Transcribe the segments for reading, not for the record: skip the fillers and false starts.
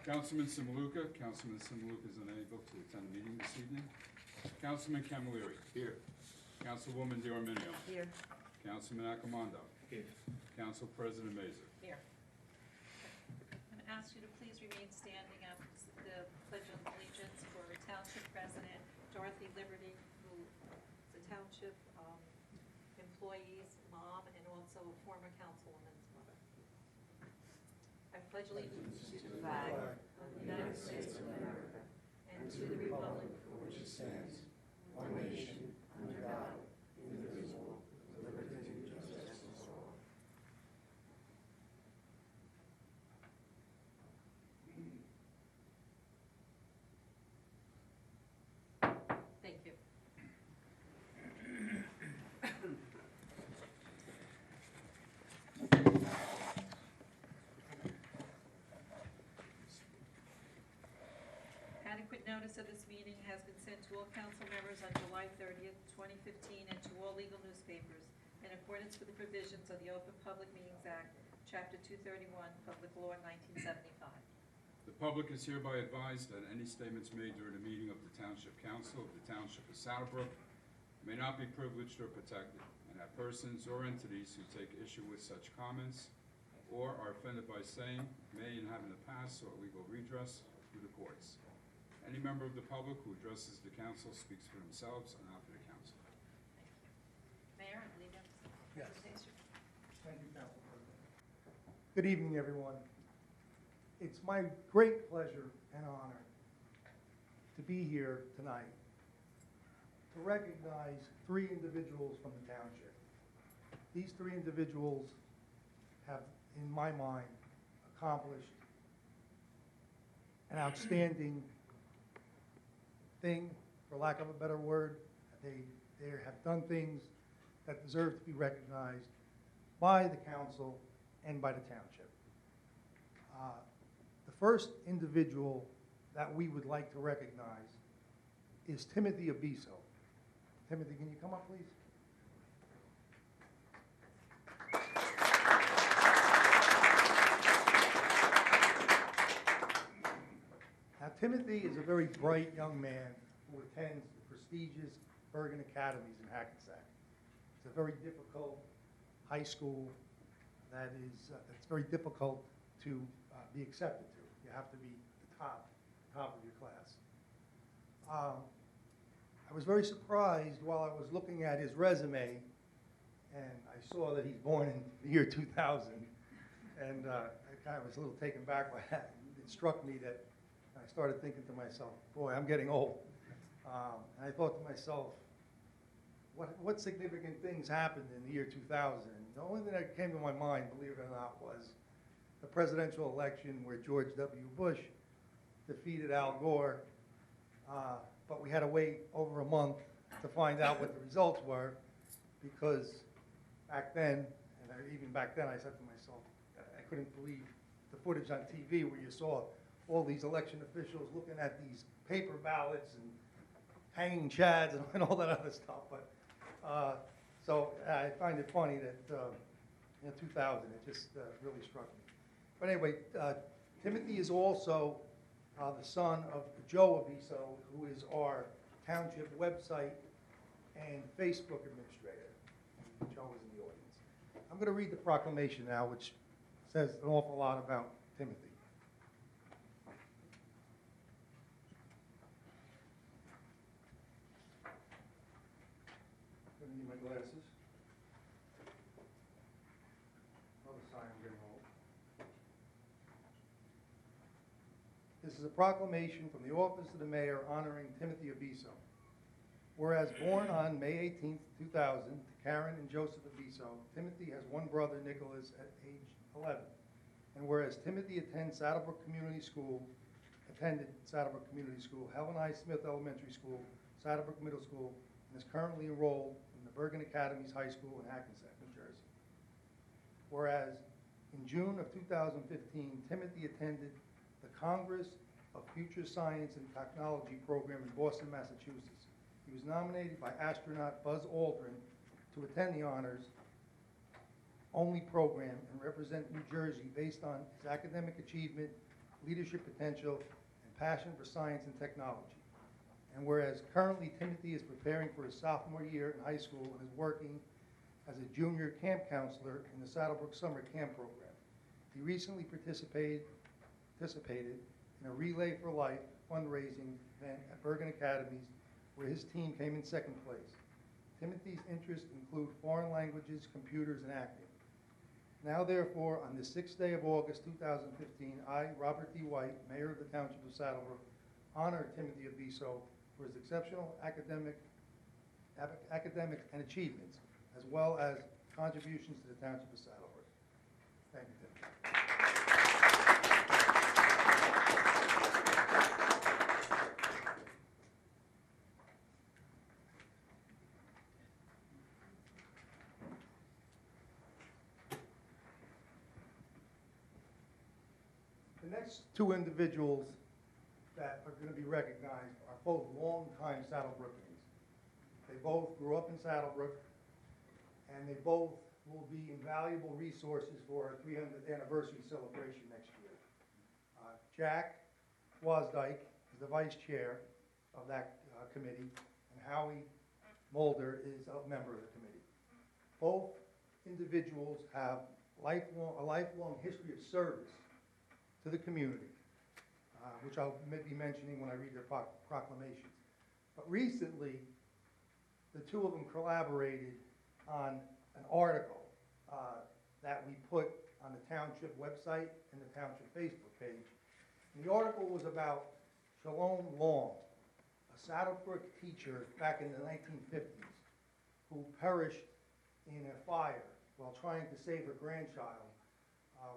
Councilman Simaluka. Councilman Simaluka is unable to attend the meeting this evening. Councilman Camilleri. Here. Councilwoman DiArminio. Here. Councilman Accomando. Here. Council President Mazur. Here. I'm going to ask you to please remain standing after the Pledge of Allegiance for Township President Dorothy Liberty, who is a Township employee's mom and also a former councilwoman's mother. I pledge allegiance to the flag of the United States of America and to the republic for which it stands, one nation, under God, indivisible, with liberty and justice for all. Thank you. Adequate notice of this meeting has been sent to all council members on July 30th, 2015, and to all legal newspapers in accordance with the provisions of the Open Public Meetings Act, Chapter 231, Public Law 1975. The public is hereby advised that any statements made during the meeting of the Township Council of the Township of Brook may not be privileged or protected, and that persons or entities who take issue with such comments or are offended by same may and have in the past sought legal redress through the courts. Any member of the public who addresses the council speaks for themselves and not for the council. Thank you. Mayor, I believe you have a Yes. presentation. Thank you, Council President. Good evening, everyone. It's my great pleasure and honor to be here tonight to recognize three individuals from the township. These three individuals have, in my mind, accomplished an outstanding thing, for lack of a better word. They have done things that deserve to be recognized by the council and by the township. The first individual that we would like to recognize is Timothy Abiso. Timothy, can you come up, please? Now, Timothy is a very bright young man who attends the prestigious Bergen Academies in Hackensack. It's a very difficult high school that's very difficult to be accepted to. You have to be the top of your class. I was very surprised while I was looking at his resume, and I saw that he's born in the year 2000, and I kind of was a little taken back by that. It struck me that I started thinking to myself, boy, I'm getting old. And I thought to myself, what significant things happened in the year 2000? The only thing that came to my mind, believe it or not, was the presidential election where George W. Bush defeated Al Gore, but we had to wait over a month to find out what the results were, because back then, even back then I said to myself, I couldn't believe the footage on TV where you saw all these election officials looking at these paper ballots and hanging chads and all that other stuff. But so I find it funny that in 2000 it just really struck me. But anyway, Timothy is also the son of Joe Abiso, who is our township website and Facebook administrator. And Joe is in the audience. I'm going to read the proclamation now, which says an awful lot about Timothy. I'm going to need my glasses. Another sign I'm getting old. This is a proclamation from the office of the mayor honoring Timothy Abiso. Whereas born on May 18, 2000, to Karen and Joseph Abiso, Timothy has one brother, Nicholas, at age 11. And whereas Timothy attended Saddlebrook Community School, Helen I. Smith Elementary School, Saddlebrook Middle School, and is currently enrolled in the Bergen Academies High School in Hackensack, New Jersey. Whereas in June of 2015, Timothy attended the Congress of Future Science and Technology program in Boston, Massachusetts. He was nominated by astronaut Buzz Aldrin to attend the honors only program and represent New Jersey based on his academic achievement leadership potential, and passion for science and technology. And whereas currently Timothy is preparing for his sophomore year in high school and is working as a junior camp counselor in the Saddlebrook Summer Camp Program. He recently participated in a Relay for Life fundraising event at Bergen Academies, where his team came in second place. Timothy's interests include foreign languages, computers, and acting. Now therefore, on the 6th day of August 2015, I, Robert D. White, Mayor of the Township of Saddlebrook, honor Timothy Abiso for his exceptional academics and achievements, as well as contributions to the Township of Saddlebrook. Thank you, Tim. The next two individuals that are going to be recognized are both longtime Saddlebrookers. They both grew up in Saddlebrook, and they both will be invaluable resources for our 300th anniversary celebration next year. Jack Wasdyke is the vice chair of that committee, and Howie Mulder is a member of the committee. Both individuals have a lifelong history of service to the community, which I'll be mentioning when I read their proclamations. But recently, the two of them collaborated on an article that we put on the Township website and the Township Facebook page. And the article was about Shalom Long, a Saddlebrook teacher back in the 1950s who perished in a fire while trying to save her grandchild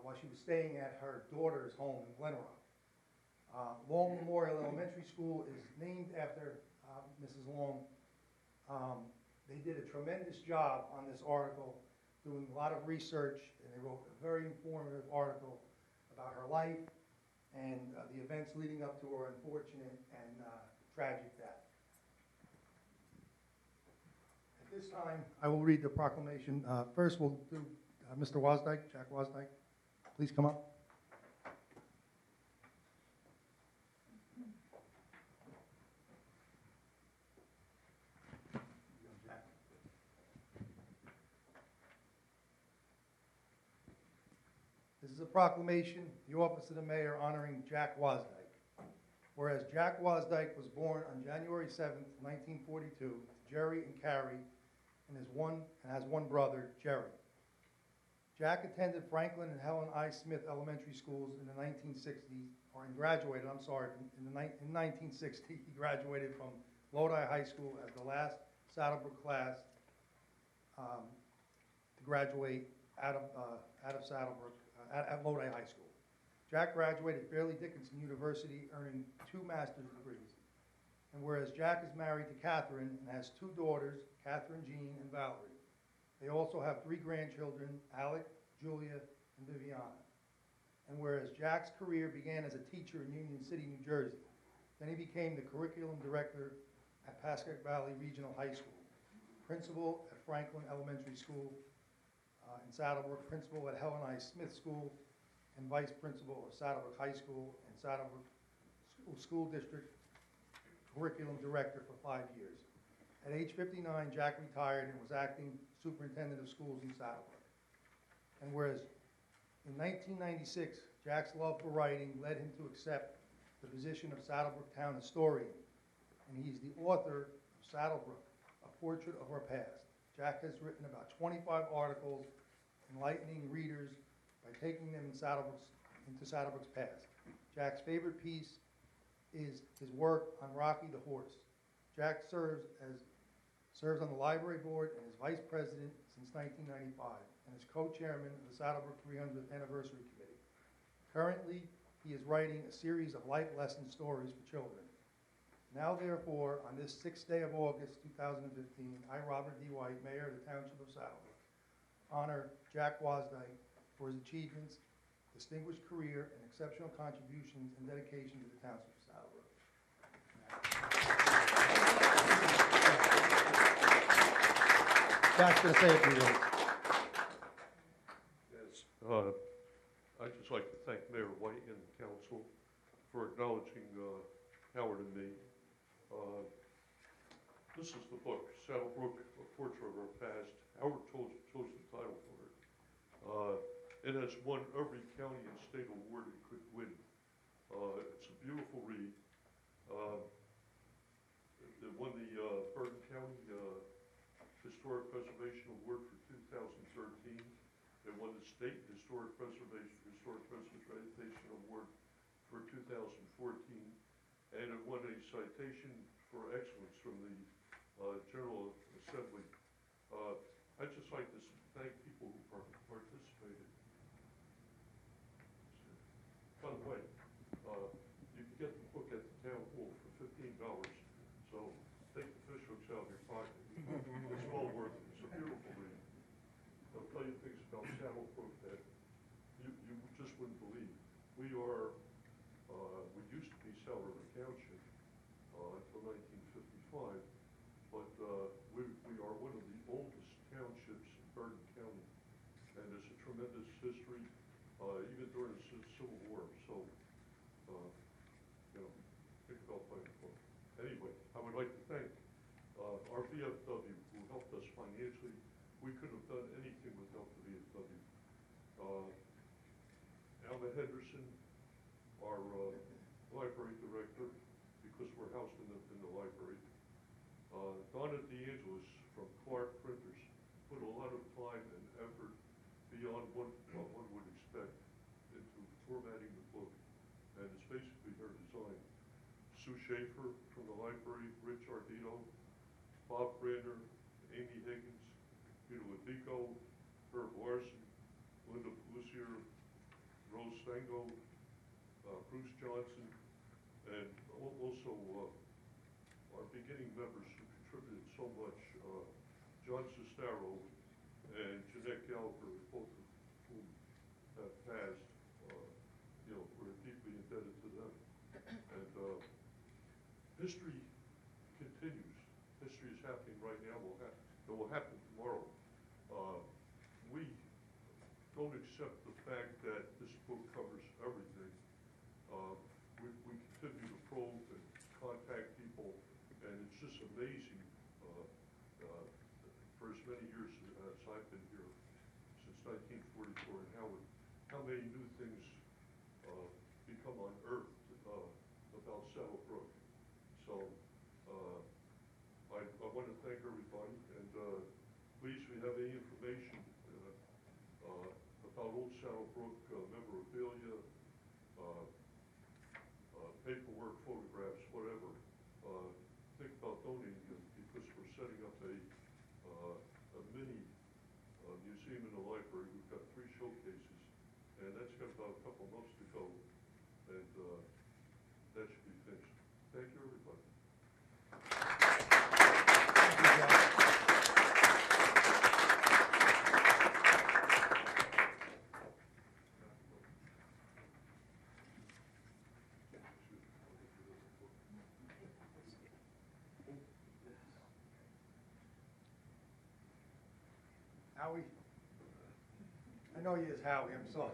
while she was staying at her daughter's home in Glen Rock. Long Memorial Elementary School is named after Mrs. Long. They did a tremendous job on this article, doing a lot of research, and they wrote a very informative article about her life and the events leading up to her unfortunate and tragic death. At this time, I will read the proclamation. First, we'll do Mr. Wasdyke, Jack Wasdyke. Please come up. This is a proclamation, the office of the mayor honoring Jack Wasdyke. Whereas Jack Wasdyke was born on January 7th, 1942, to Jerry and Carrie, and has one brother, Jerry. Jack attended Franklin and Helen I. Smith elementary schools in the 1960s, in 1960, he graduated from Lodi High School as the last Saddlebrook class to graduate out of Saddlebrook, at Lodi High School. Jack graduated Fairleigh Dickinson University, earning 2 master's degrees. And whereas Jack is married to Catherine and has 2 daughters, Catherine Jean and Valerie. They also have 3 grandchildren, Alec, Julia, and Viviana. And whereas Jack's career began as a teacher in Union City, New Jersey, then he became the curriculum director at Pascack Valley Regional High School, principal at Franklin Elementary School in Saddlebrook, principal at Helen I. Smith School, and vice principal of Saddlebrook High School and Saddlebrook School District curriculum director for 5 years. At age 59, Jack retired and was acting superintendent of schools in Saddlebrook. And whereas in 1996, Jack's love for writing led him to accept the position of Saddlebrook Town Historian, and he's the author of Saddlebrook, A Portrait of Our Past. Jack has written about 25 articles enlightening readers by taking them into Saddlebrook's past. Jack's favorite piece is his work on Rocky the Horse. Jack serves on the library board and is vice president since 1995 and is co-chairman of the Saddlebrook 300th Anniversary Committee. Currently, he is writing a series of life lesson stories for children. Now, therefore, on this 6th day of August 2015, I, Robert D. White, Mayor of the Township of Saddlebrook, honor Jack Wasdyke for his achievements, distinguished career, and exceptional contributions and dedication to the Township of Saddlebrook. Jack's going to say a few words. Yes, I'd just like to thank Mayor White and the council acknowledging Howard and me. This is the book, Saddle Brook, A Portrait of Our Past. Howard chose the title for it. It has won every county and state award it could win. It's a beautiful read. It won the Bergen County Historic Preservation Award for 2013. It won the State Historic Preservation Award for 2014. And it won a citation for excellence from the General Assembly. I'd just like to thank people who participated. By the way, you can get the book at the town hall for $15. So take the fish hooks out of your pocket. It's well worth it. It's a beautiful read. I'll tell you things about Saddle Brook that you just wouldn't believe. We used to be South River Township until 1955, but we are one of the oldest townships in Bergen County, and there's a tremendous history, even during the Civil War. So, think about buying a book. Anyway, I would like to thank our VFW who helped us financially. We couldn't have done anything without the VFW. Alma Henderson, our library director, because we're housed in the library. Donna DeAngelis from Clark Printers put a lot of time and effort beyond what one would expect into formatting the book, and it's basically her design. Sue Schaefer from the library, Rich Ardito, Bob Brander, Amy Higgins, Peter Ladico, Herb Larson, Linda Pelusier, Rose Stango, Bruce Johnson, and also our beginning members who contributed so much, John Sestaro and Jeanette Gallagher, both of whom have passed. We're deeply indebted to them. And history continues. History is happening right now. It will happen tomorrow. We don't accept the fact that this book covers everything. We continue to probe and contact people, and it's just amazing for as many years as I've been here, since 1944, and how many new things become unearthed about Saddle Brook. So I want to thank everybody, and please, if you have any information about old Saddle Brook memorabilia, paperwork, photographs, whatever, think about donating them, because we're setting up a mini museum in the library. We've got 3 showcases, and that's got about a couple months to go, and that should be finished. Thank you, everybody. Howie? I know you as Howie, I'm sorry.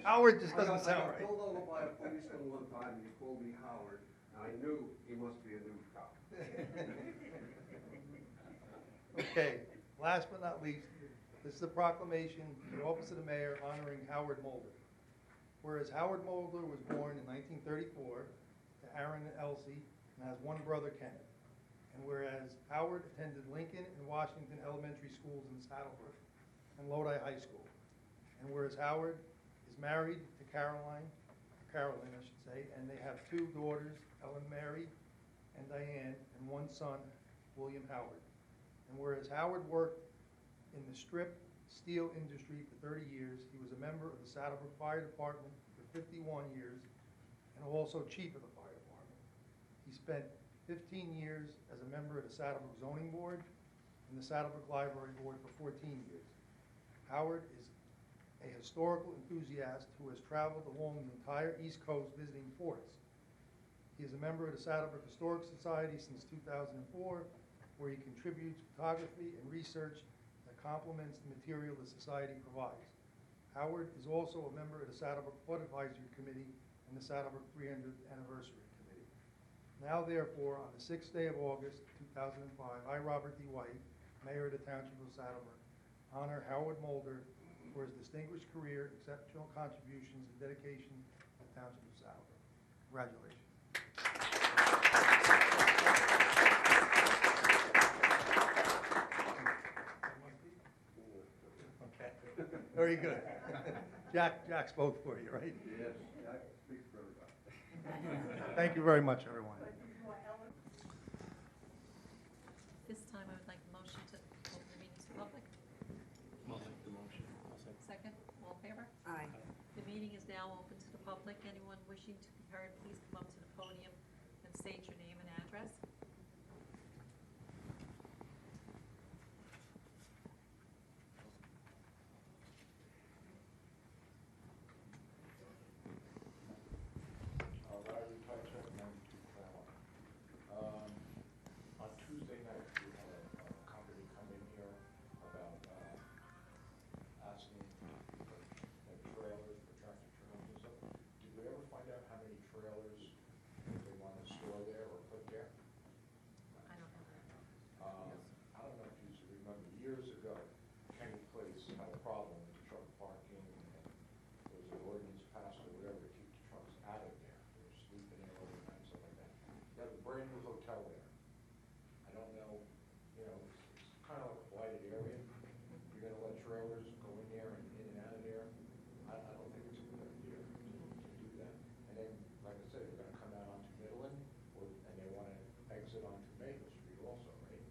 Howard just doesn't sound I right. got pulled over by a policeman one time, and he called me Howard, and I knew he must be a new cop. Okay, last but not least, this is a proclamation in the office of the mayor honoring Howard Mulder. Whereas Howard Mulder was born in 1934 to Aaron and Elsie and has one brother, Kenneth. And whereas Howard attended Lincoln and Washington elementary schools in Saddlebrook and Lodi High School. And whereas Howard is married to Carolyn, I should say, and they have 2 daughters, Ellen Mary and Diane, and 1 son, William Howard. And whereas Howard worked in the strip steel industry for 30 years, he was a member of the Saddlebrook Fire Department for 51 years, and also chief of the fire department. He spent 15 years as a member of the Saddlebrook Zoning Board and the Saddlebrook Library Board for 14 years. Howard is a historical enthusiast who has traveled along the entire East Coast visiting forts. He is a member of the Saddlebrook Historic Society since 2004, where he contributes photography and research that complements the material the society provides. Howard is also a member of the Saddlebrook Flood Advisory Committee and the Saddlebrook 300th Anniversary Committee. Now therefore, on the 6th day of August, 2005, I, Robert D. White, Mayor of the Township of Saddlebrook, honor Howard Mulder for his distinguished career, exceptional contributions, and dedication to the Township of Saddlebrook. Congratulations. Okay, very good. Jack spoke for you, right? Yes, that speaks for everybody. Thank you very much, everyone. This time, I would like a motion to open the meeting to public. I'll make the motion. I'll second. Second, all in favor? Aye. The meeting is now open to the public. Anyone wishing to be heard, please come up to the podium and state your name and address. Larry Township, 92 Claremont. On Tuesday night, we had a company come in here about asking for trailers, for tractor trailers and stuff. Did we ever find out how many trailers they want to store there or put there? I don't have that. I don't know if you remember, years ago, Kenny Place had a problem with truck parking, and there was an ordinance passed or whatever to keep the trucks out of there. They were sleeping there overnight, stuff like that. You have a brand new hotel there. I don't know, it's kind of like a blighted area. You're gonna let trailers go in there and in and out of there. I don't think it's a good idea to do that. And then, like I said, they're gonna come out onto Midland, and they wanna exit onto Maple Street also, right?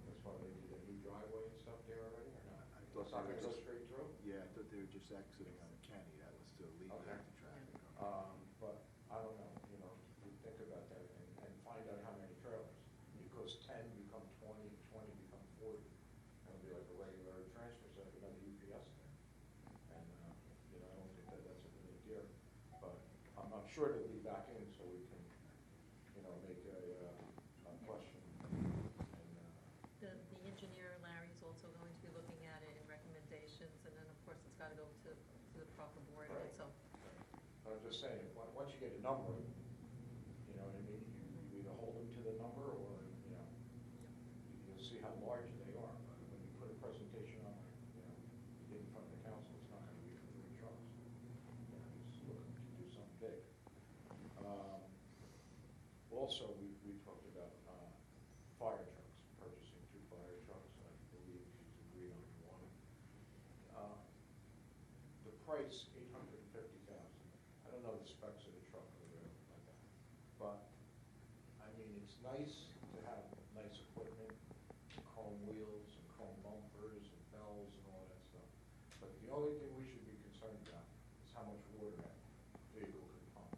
That's why they did a new driveway and stuff there already, or not? I It's thought not they gonna were go straight through? Yeah, I thought they were just exiting on the Kenny. That was to alleviate Okay. the traffic. But I don't know, we think about that and find out how many trailers. Because 10 become 20, 20 become 40. That'll be like a regular transfer, so like another UPS thing. And, I don't think that's a good idea. But I'm sure they'll be back in so we can, make a question. And, The engineer, Larry's also going to be looking at it in recommendations, and then, of course, it's got to go to the proper board, Right. so. I'm just saying, once you get a number, you know what I mean, you either hold them to the number or, you'll see how large they are. But when you put a presentation on, in front of the council, it's not gonna be for 3 trucks. He's looking to do something big. Also, we talked about, fire trucks, purchasing 2 fire trucks. I believe he's agreed on 1. The price, $850,000. I don't know the specs of the truck or whatever like that. But, it's nice to have nice equipment, chrome wheels and chrome bumpers and bells and all that stuff. But the only thing we should be concerned about is how much water that vehicle could pump.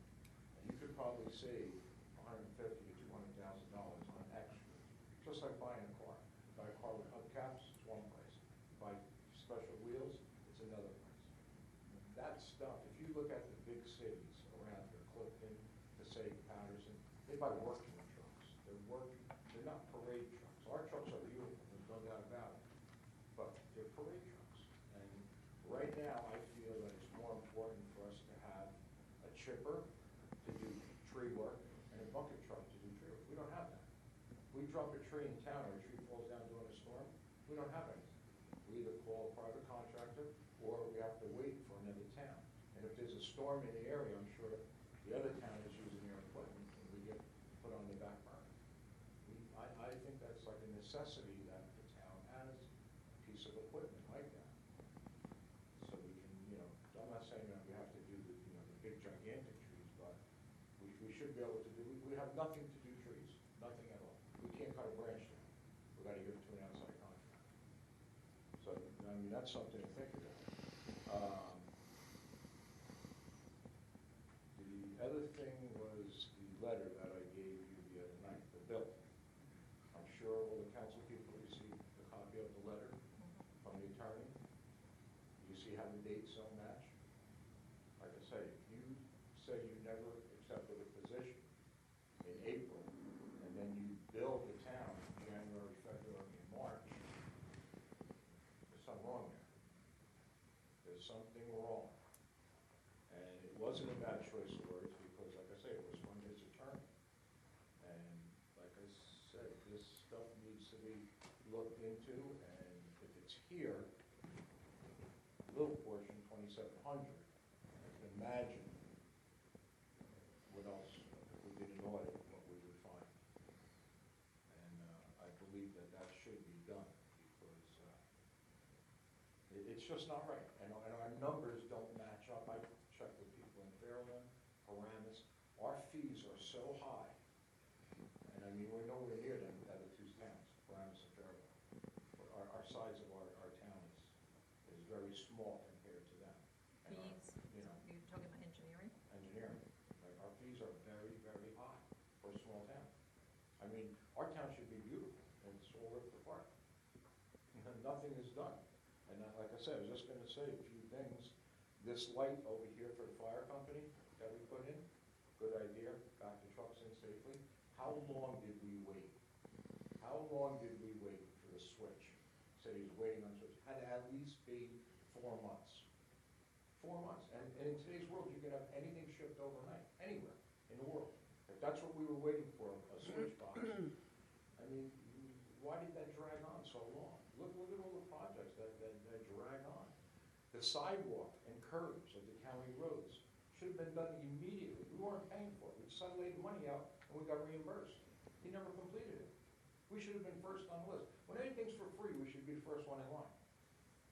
And you could probably save $150,000 to $200,000 on extras, just like buying a car. Buy a car with hubcaps, it's one price. Buy special wheels, it's another price. That stuff, if you look at the big cities around here, Clifton, Passaic, Patterson, they buy working trucks. They're not parade trucks. Our trucks are beautiful, there's no doubt about it. But they're parade trucks. And right now, I feel that it's more important for us to have a chipper to do tree work and a bucket truck to do tree work. We don't have that. We drop a tree in town or a tree falls down during a storm, we don't have anything. We either call a private contractor or we have to wait for another town. And if there's a storm in the area, I'm sure the other town is using their equipment and we get put on the back burner. I think that's like a necessity that the town has a piece of equipment like that. So we can, I'm not saying that we have to do the big gigantic trees, but we should be able to do, we have nothing to do trees, nothing at all. We can't cut a branch down. We gotta give it to an outside contractor. So, that's something to think about. The other thing was the letter that I gave you the other night, the bill. I'm sure all the council people received a copy of the letter from the attorney. You see how the dates don't match? Like I say, if you say you never accepted a position in April, and then you bill the town in January, February, and March, there's something wrong there. There's something wrong. And it wasn't a bad choice of look into, and if it's here, little portion, 2,700, I can imagine what else, if we did an audit, what we would find. And I believe that that should be done, because it's just not right. And our numbers don't match up. I checked with people in Fairlawn, Paramus. Our fees are so high, and I mean, we're nowhere near them, the other two towns, Paramus and Fairlawn. But our size of our town is very small compared to them. And our, Fees, you know, you're talking about engineering? engineering, right? Our fees are very, very high for a small town. I mean, our town should be beautiful, and it's all ripped apart. Nothing is done. And like I said, I was just gonna say a few things. This light over here for the fire company that we put in, good idea, got the trucks in safely. How long did we wait? How long did we wait for the switch? Said he was waiting on switch. Had to at least be 4 months. 4 months. And in today's world, you can have anything shipped overnight, anywhere in the world. If that's what we were waiting for, a switch box. I mean, why did that drag on so long? Look at all the projects that drag on. The sidewalk and curbs of the county roads should have been done immediately. We weren't paying for it. We just laid the money out and we got reimbursed. He never completed it. We should have been first on the list. When anything's for free, we should be the first one in line.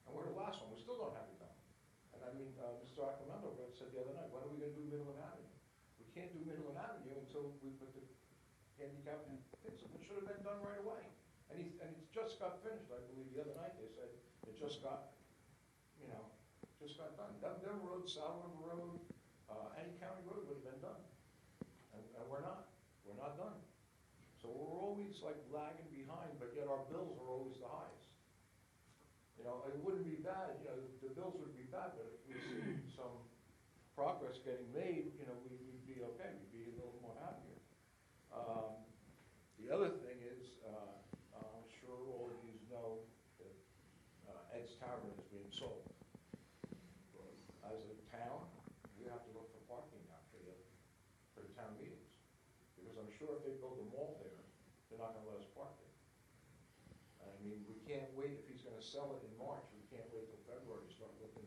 And we're the last one. We still don't have it done. And I mean, Mr. Acclamento said the other night, when are we gonna do Midland Avenue? We can't do Midland Avenue until we put the handicap things. It should have been done right away. And it's just got finished, I believe, the other night. They said it just got, you know, just got done. Them roads, South River Road, any county road would have been done. And we're not. We're not done. So we're always like lagging behind, but yet our bills are always the highest. You know, it wouldn't be bad, you know, the bills would be bad, but if we see some progress getting made, you know, we'd be okay. We'd be a little more happier. The other thing is, I'm sure all of you know that Ed's Tavern is being sold. As a town, we have to look for parking now for the town meetings. Because I'm sure if they build a mall there, they're not gonna let us park there. I mean, we can't wait, if he's gonna sell it in March, we can't wait till February to start looking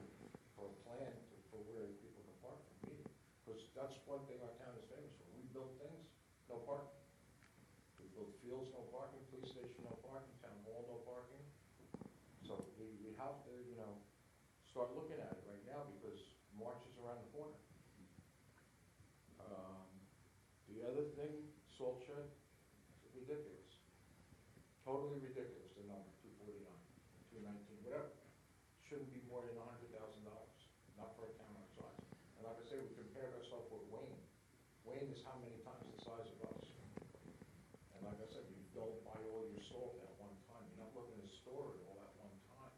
for a plan for where people can park for the meeting. Because that's one thing our town is famous for. We build things, no parking. We build fields, no parking, police station, no parking, town hall, no parking. So we have to, you know, start looking at it right now because March is around the corner. The other thing, salt shed, ridiculous. Totally ridiculous, the number, 249, 219, whatever. Shouldn't be more than $100,000, not for a town our size. And like I say, we compared ourselves with Wayne. Wayne is how many times the size of us? And like I said, you don't buy all your salt at one time. You're not looking to store it all at one time.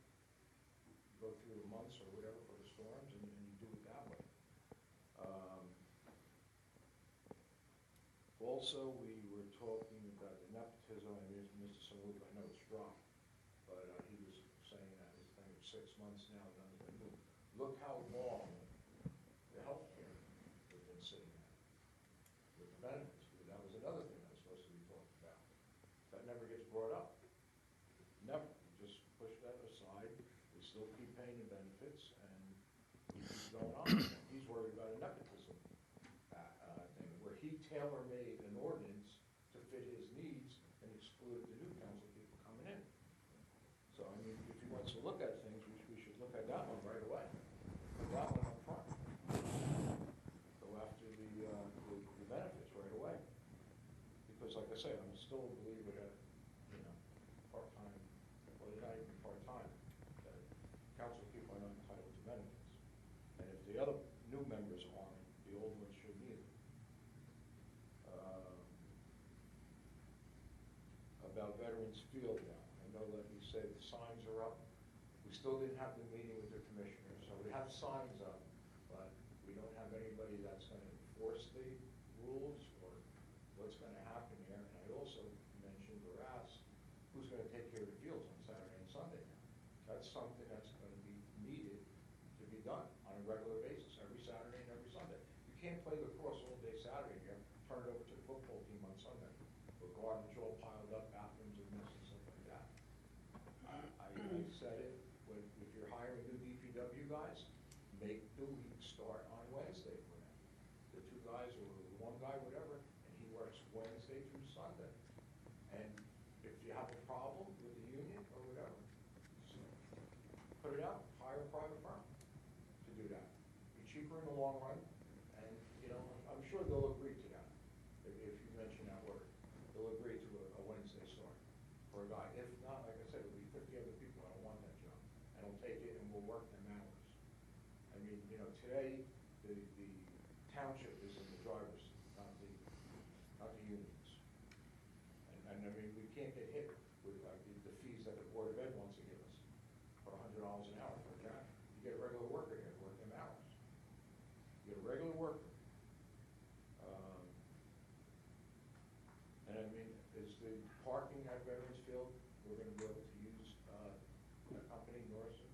You go through the months or whatever for the storms, and you do it that way. Also, we were talking about the nepotism, I mean, Mr. Saluka, I know it's dropped, but he was saying that it's been 6 months now, nothing's been moved. Look how long the healthcare has been sitting there with the benefits. That was another thing that was supposed to be talked about. That never gets brought up. Never. We just push that aside. We still keep paying the benefits, and we keep going on. He's worried about a nepotism thing, where he tailor-made an ordinance to fit his needs and excluded the new council people coming in. So, I mean, if he wants to look at things, we should look at that one right away. Put that one up front. Go after the benefits right away. Because like I say, I'm still a believer that, you know, part-time, well, they're not even part-time, that council people are not entitled to benefits. And if the other new members aren't, the old ones shouldn't either. About Veterans Field now, I know that you said the signs are up. We still didn't have the meeting with the commissioners, so we have signs up, but we don't have anybody that's gonna enforce the rules or what's gonna happen here. And I also mentioned or asked, who's gonna take care of the fields on Saturday and Sunday now? That's something that's gonna be needed to be done on a regular basis, every Saturday and every Sunday. You can't play lacrosse all day Saturday here, turn it over to the football team on Sunday, with garbage all piled up, bathrooms and this and stuff like that. guy, whatever, and he works Wednesday through Sunday. And if you have a problem with the union or whatever, just put it out, hire a private firm to do that. Be cheaper in the long run, and, you know, I'm sure they'll agree to that, if you mention that word. They'll agree to a Wednesday start for a guy. If not, like I said, it'll be 50 other people that don't want that job, and will take it and will work them hours. I mean, you know, today, the township is in the driver's seat, not the unions. And I mean, we can't get hit with like the fees that the Board of Ed wants to give us for $100 an hour for a job. You get a regular worker here, work them hours. You get a regular worker. And I mean, is the parking at Veterans Field, we're gonna be able to use a company, Norris,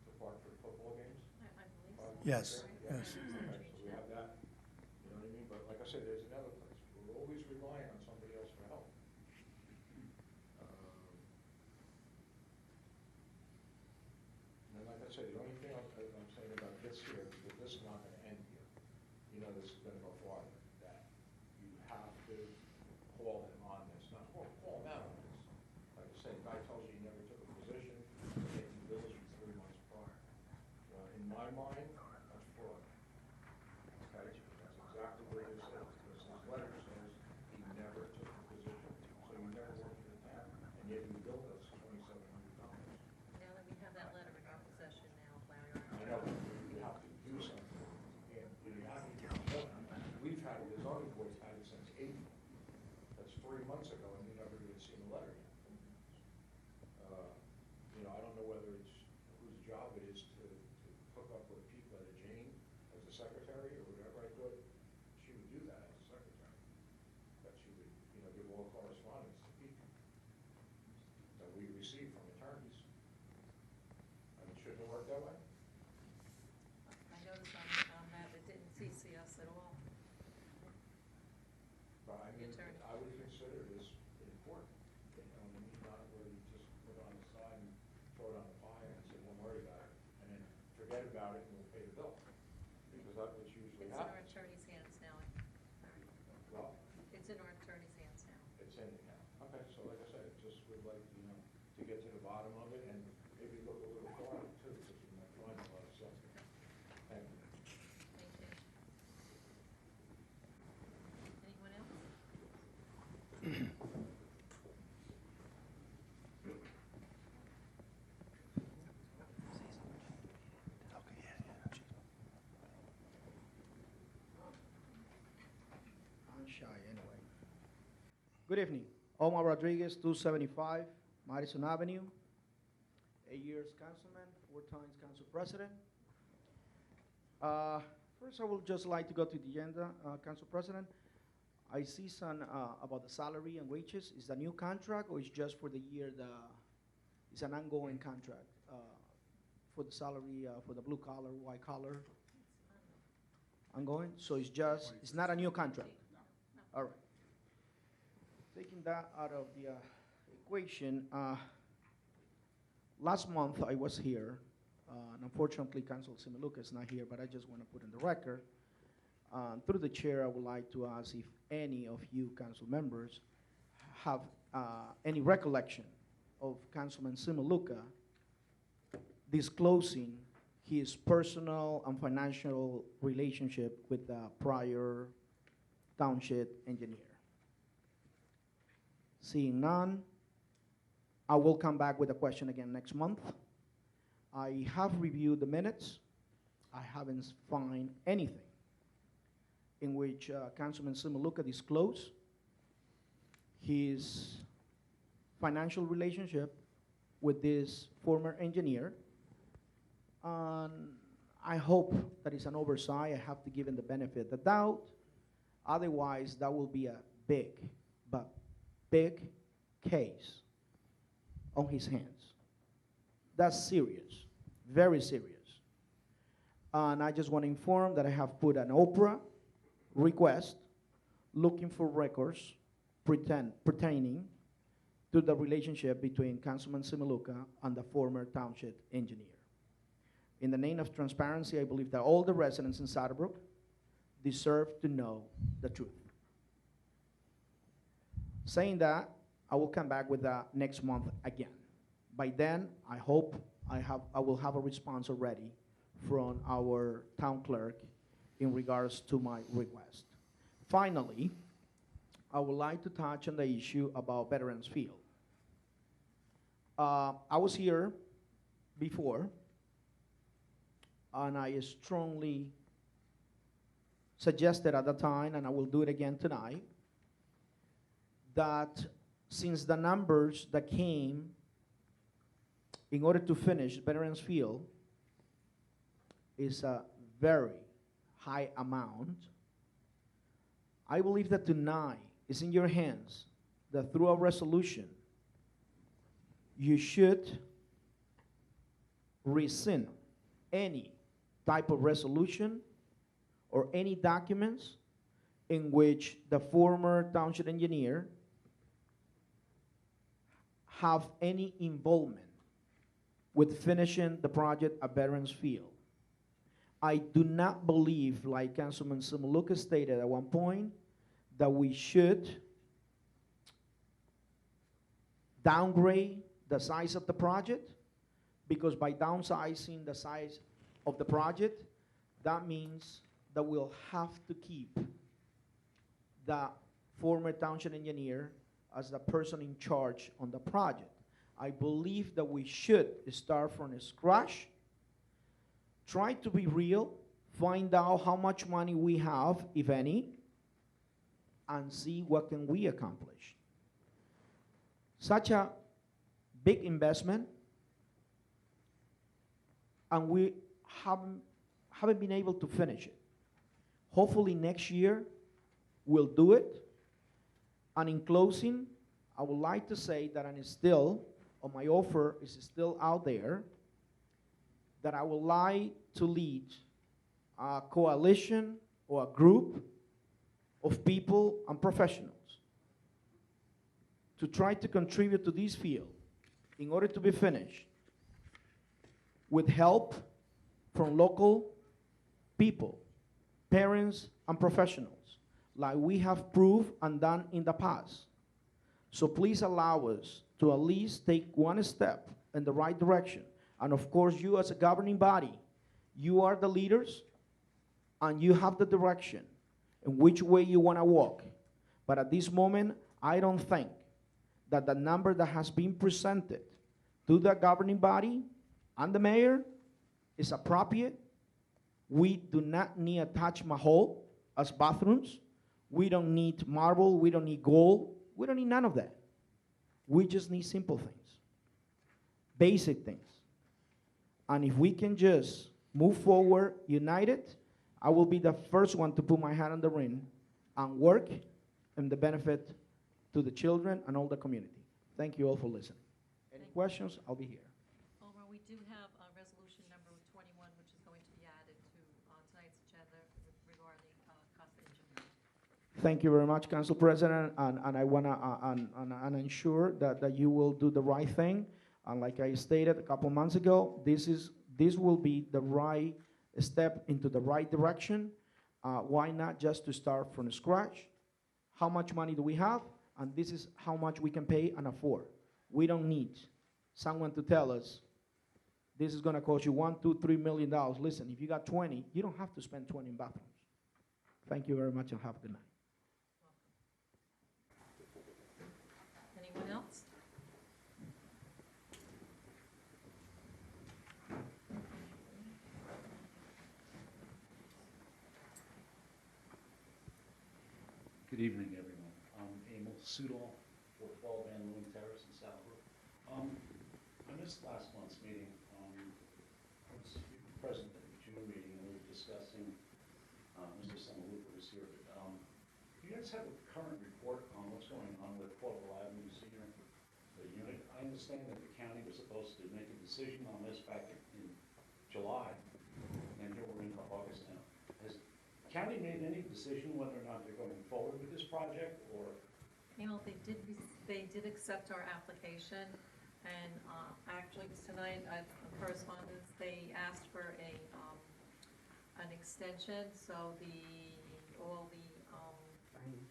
to park for football games? I believe so. Yes, Yeah. yes. Okay, so we have that, you know what I mean? But like I said, there's another place. We're always relying on somebody else for help. And like I said, the only thing I'm saying about this here, because this is not gonna end here. You know, this is gonna go farther, that you have to call him on this, not call him out on this. Like I said, guy tells you he never took a position, taking bills from 3 months prior. In my mind, that's fraud. Okay, that's exactly what it says, because his letter says he never took a position, so you never worked for the town, and yet you billed us $2,700. Now that we have that letter in our possession now, Larry. I know, but you have to do something, and you have to, we've had it, there's other boards had it since April. That's 3 months ago, and you never even seen a letter yet. You know, I don't know whether it's, whose job it is to hook up with people at Jane as a secretary or whatever. I thought she would do that as a secretary. That she would, you know, give all correspondence to people that we receive from attorneys. I mean, shouldn't it work that way? I noticed on that, it didn't CC us at all. But I mean, Attorney. I would consider this important, you know, and not where you just put it on the side and throw it on the pie and say, don't worry about it, and then forget about it and we'll pay the bill. Because that's what usually It's in our happens. attorney's hands now. Well, It's in our attorney's hands now. it's in it now. Okay, so like I said, just would like, you know, to get to the bottom of it and maybe look a little farther too, because we might find a lot of stuff. Thank you. Thank you. Anyone else? I'm shy anyway. Good evening. Omar Rodriguez, 275 Madison Avenue. 8 years councilman, 4 times council president. First, I would just like to go to the agenda, Council President. I see some about the salary and wages. Is that new contract or is just for the year? It's an ongoing contract for the salary for the blue collar, white collar. Ongoing. So it's just it's not a new contract. All right. Taking that out of the equation, last month I was here, and unfortunately Councilor Similuka is not here, but I just want to put in the record. Through the chair, I would like to ask if any of you council members have any recollection of Councilman Similuka disclosing his personal and financial relationship with the prior township engineer. Seeing none, I will come back with a question again next month. I have reviewed the minutes. I haven't found anything in which Councilman Similuka disclosed his financial relationship with this former engineer. I hope that is an oversight. I have to give him the benefit of the doubt. Otherwise, that will be a big, but big case on his hands. That's serious, very serious. And I just want to inform that I have put an Oprah request looking for records pertaining to the relationship between Councilman Similuka and the former township engineer. In the name of transparency, I believe that all the residents in Brook deserve to know the truth. Saying that, I will come back with that next month again. By then, I hope I will have a response already from our town clerk in regards to my request. Finally, I would like to touch on the issue about Veterans Field. I was here before, and I strongly suggested at the time, and I will do it again tonight, that since the numbers that came in order to finish Veterans Field is a very high amount, I believe that tonight is in your hands, that through a resolution, you should rescind any type of resolution or any documents in which the former township engineer have any involvement with finishing the project at Veterans Field. I do not believe, like Councilman Simaluka stated at one point, that we should downgrade the size of the project, because by downsizing the size of the project, that means that we'll have to keep the former township engineer as the person in charge on the project. I believe that we should start from scratch, try to be real, find out how much money we have, if any, and see what can we accomplish. Such a big investment, and we haven't been able to finish it. Hopefully next year we'll do it. And in closing, I would like to say that my offer is still out there, that I would like to lead a coalition or a group of people and professionals to try to contribute to this field in order to be finished with help from local people, parents, and professionals, like we have proved and done in the past. So please allow us to at least take one step in the right direction. And of course, you as a governing body, you are the leaders, and you have the direction in which way you want to walk. But at this moment, I don't think that the number that has been presented to the governing body and the mayor is appropriate. We do not need a Taj Mahal as bathrooms. We don't need marble. We don't need gold. We don't need none of that. We just need simple things, basic things. And if we can just move forward united, I will be the first one to put my hand on the ring and work in the benefit to the children and all the community. Thank you all for listening. Any questions? I'll be here. Omar, we do have resolution number 21, which is going to be added to tonight's agenda regarding cost engineering. Thank you very much, Council President, and I want to ensure that you will do the right thing. And like I stated a couple months ago, this will be the right step into the right direction. Why not just to start from scratch? How much money do we have? And this is how much we can pay and afford. We don't need someone to tell us this is going to cost you $1, $2, $3 million. Listen, if you got 20, you don't have to spend 20 in bathrooms. Thank you very much and have a good night. Anyone else? Good evening, everyone. I'm Emil Sudol, 412 Van Leeuwen Terrace in South Brook. I missed last month's meeting. I was present at the June meeting, and we were discussing, Mr. Samaluka was here. Do you guys have a current report on what's going on with Portable Avenue Senior Unit? I understand that the county was supposed to make a decision on this back in July, and here we're into August now. Has the county made any decision whether or not they're going forward with this project, or? You know, they did accept our application, and actually tonight, correspondence, they asked for an extension, so the all the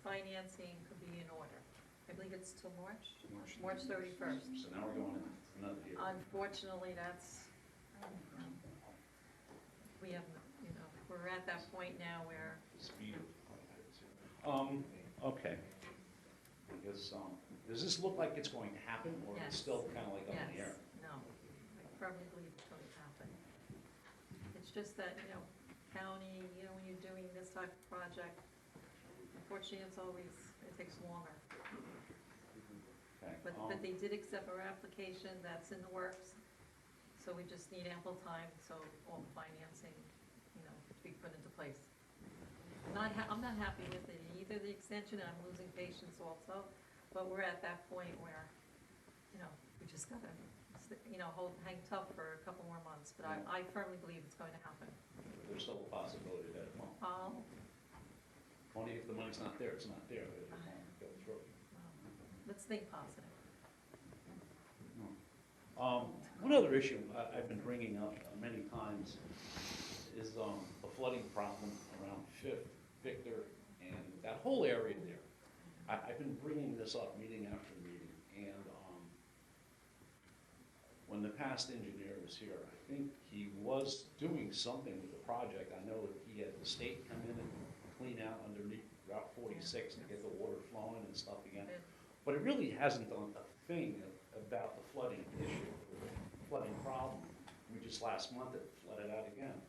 financing could be in order. I believe it's till March 31st. So now we're going into another year. Unfortunately, we have, we're at that point now where, Speed of. Okay. Because, does this look like it's going to happen, or is it Yes. still kind of like up in the air? yes, no, I firmly believe it's going to happen. It's just that, county, when you're doing this type of project, unfortunately, it takes longer. Okay. But they did accept our application, that's in the works, so we just need ample time, so all the financing, to be put into place. I'm not happy with it either, the extension, and I'm losing patience also, but we're at that point where, we just gotta, hang tough for a couple more months, but I firmly believe it's going to happen. There's still a possibility that it won't. Only if the money's not there, it's not there, it won't go through. Let's think positive. One other issue I've been bringing up many times is the flooding problem around Fifth, Victor, and that whole area there. I've been bringing this up meeting after meeting, and when the past engineer was here, I think he was doing something with the project. I know that he had the state come in and clean out underneath Route 46 to get the water flowing and stuff again. But it really hasn't done a thing about the flooding issue, the flooding problem. We just last month it flooded out again.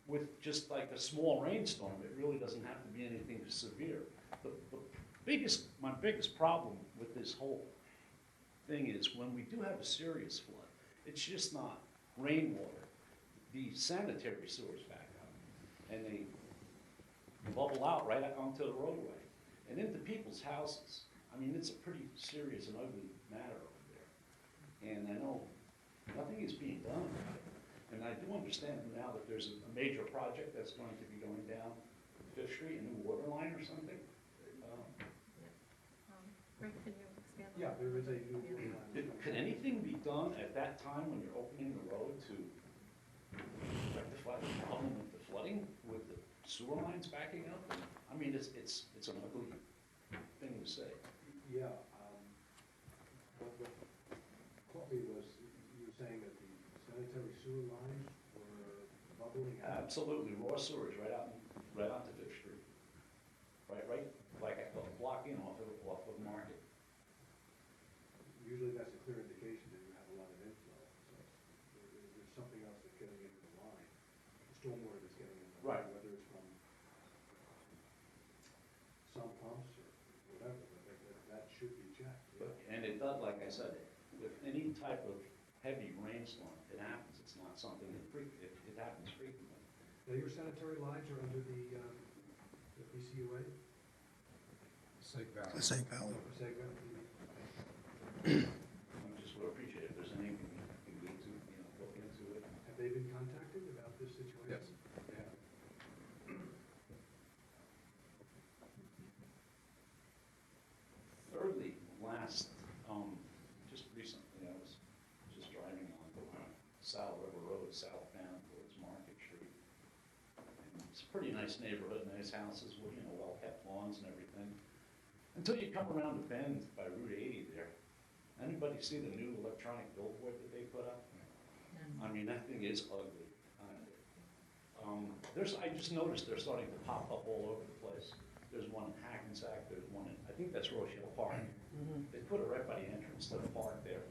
With just like a small rainstorm, it really doesn't have to be anything severe. My biggest problem with this whole thing is when we do have a serious flood, it's just not rainwater. The sanitary sewers back up, and they bubble out right out onto the roadway and into people's houses. I mean, it's a pretty serious and ugly matter over there. And I know nothing is being done about it. And I do understand now that there's a major project that's going to be going down Fifth Street, a new water line or something. Rick, can you expand on Yeah, that? there is a new. Could anything be done at that time when you're opening the road to rectify the problem with the flooding, with the sewer lines backing up? I mean, it's an ugly thing to say. Yeah, what caught me was you were saying that the sanitary sewer lines were bubbling out. Absolutely, raw sewers right onto Fifth Street. Right, like a block in off of Market. Usually that's a clear indication that you have a lot of inflow, so there's something else that's getting into the line. The stormwater that's getting into the line, Right. whether it's from some pumps or whatever, but that should be checked. Yeah. And it does, like I said, with any type of heavy rainstorm, it happens. It's not something that it happens frequently. Now, your sanitary lines are under the BCUA? Passaic Valley. Passaic Valley? I just would appreciate if there's anything you can do to, look into it. Have they been contacted about this situation? Yes. They have. Thirdly, just recently, I was just driving on Saddle River Road, southbound towards Market Street. And it's a pretty nice neighborhood, nice houses with, well-kept lawns and everything. Until you come around the bend by Route 80 there. Anybody see the new electronic billboard that they put up? I mean, that thing is ugly. I just noticed they're starting to pop up all over the place. There's one in Hackensack, there's one in, I think that's Rochelle Park. They put it right by the entrance to the park there.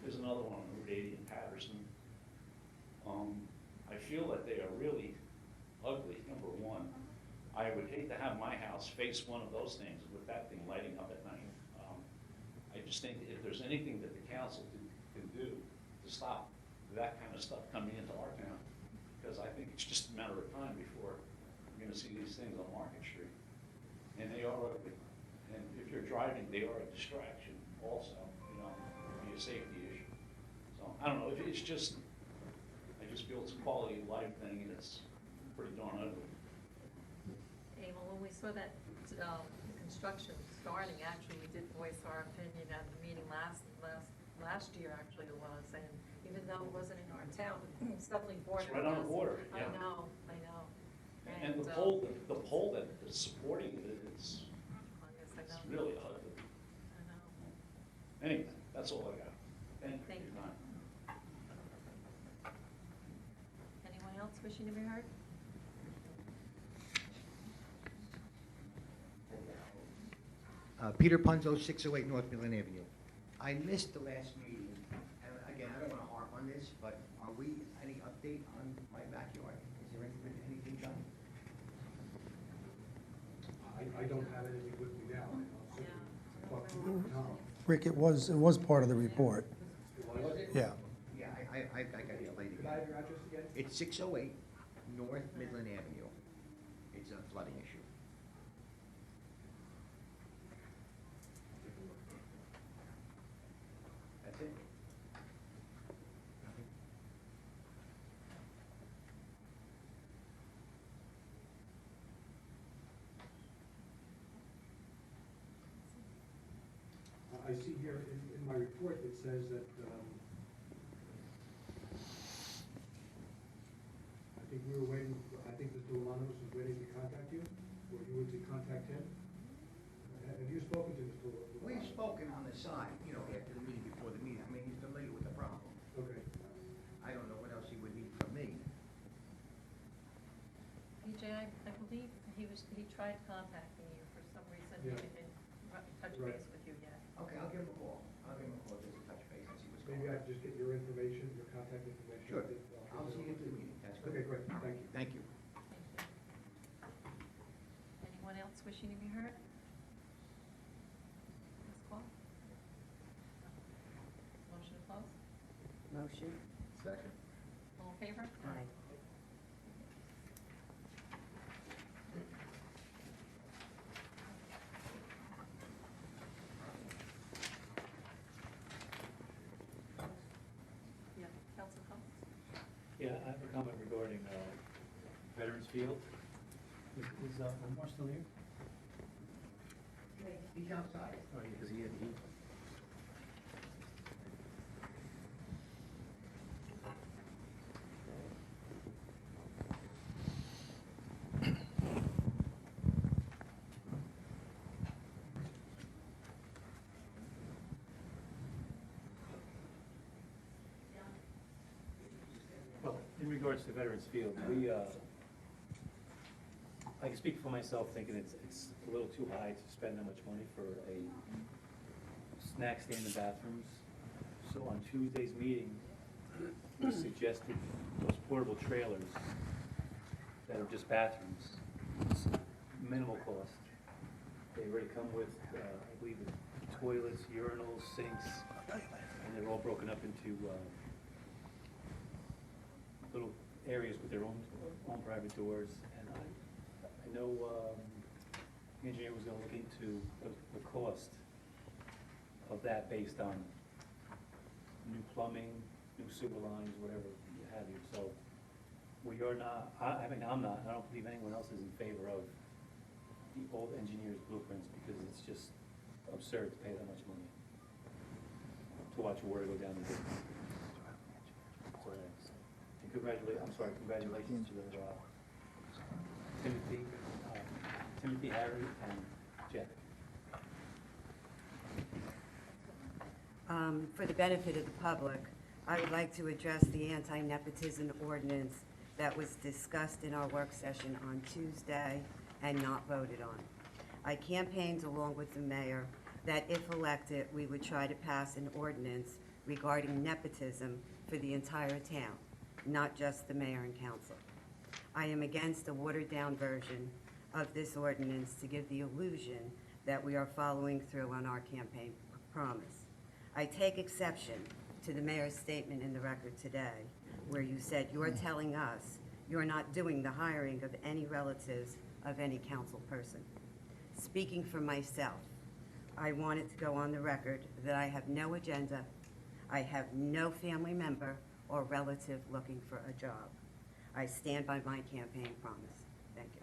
There's another one on Route 80 in Patterson. I feel that they are really ugly, number one. I would hate to have my house face one of those things with that thing lighting up at night. I just think if there's anything that the council can do to stop that kind of stuff coming into our town, because I think it's just a matter of time before you're gonna see these things on Market Street. And they are ugly. And if you're driving, they are a distraction also, be a safety issue. So, I don't know, I just feel it's a quality of life thing, and it's pretty darn ugly. Emil, when we saw that construction starting, actually, we did voice our opinion at the meeting last year, actually it was, and even though it wasn't in our town, it's definitely bordered. It's right on the border, yeah. I know, and And the pole that's supporting it, it's I it's know. really ugly. I know. Anyway, that's all I got. Thank you for Thank your you. time. Anyone else wishing to be heard? Peter Punzo, 608 North Midland Avenue. I missed the last meeting, and again, I don't want to harp on this, but are we, any update on my backyard? Is there anything done? I don't have anything with me now. I'll certainly talk to Tom. Rick, it was part of the report. Was it? Yeah. Yeah, I got here late Could I have again. your address again? It's 608 North Midland Avenue. It's a flooding issue. That's it. Nothing. I see here in my report, it says that, I think we were waiting, I think Mr. Romanos was waiting to contact you, or you were to contact him. Have you spoken to Mr. Romanos? We've spoken on the side, after the meeting, before the meeting. I mean, he's familiar with the problem. Okay. I don't know what else he would need from me. PJ, I believe he tried contacting you for some reason. He Yeah. didn't touch Right. base with you yet. Okay, I'll give him a call. I'll give him a call just to touch base and see what's going Maybe I on. could just get your information, your contact information. Sure. I'll I'll get see you it at the meeting. That's good. Okay, great, thank you. Thank you. Thank you. Anyone else wishing to be heard? Ms. Claus? Motion to close? Motion. Second. All in favor? Aye. Yeah, Council comments? Yeah, I have a comment regarding Veterans Field. Is Omar still here? He's outside. Oh, because he had heat. Well, in regards to Veterans Field, I can speak for myself, thinking it's a little too high to spend that much money for a snack stand in bathrooms. So on Tuesday's meeting, we suggested those portable trailers that are just bathrooms, It's minimal cost. They already come with, I believe, the toilets, urinals, sinks, and they're all broken up into little areas with their own private doors. And I know the engineer was gonna look into the cost of that based on new plumbing, new sewer lines, whatever you have here. So we are not, I mean, I'm not, I don't believe anyone else is in favor of the old engineer's blueprints, because it's just absurd to pay that much money to watch water go down the drain. So, and congratulations to Timothy, Harry, and Jack. For the benefit of the public, I would like to address the anti-nepotism ordinance that was discussed in our work session on Tuesday and not voted on. I campaigned along with the mayor that if elected, we would try to pass an ordinance regarding nepotism for the entire town, not just the mayor and council. I am against a watered-down version of this ordinance to give the illusion that we are following through on our campaign promise. I take exception to the mayor's statement in the record today, where you said you're telling us you're not doing the hiring of any relatives of any council person. Speaking for myself, I want it to go on the record that I have no agenda, I have no family member or relative looking for a job. I stand by my campaign promise. Thank you.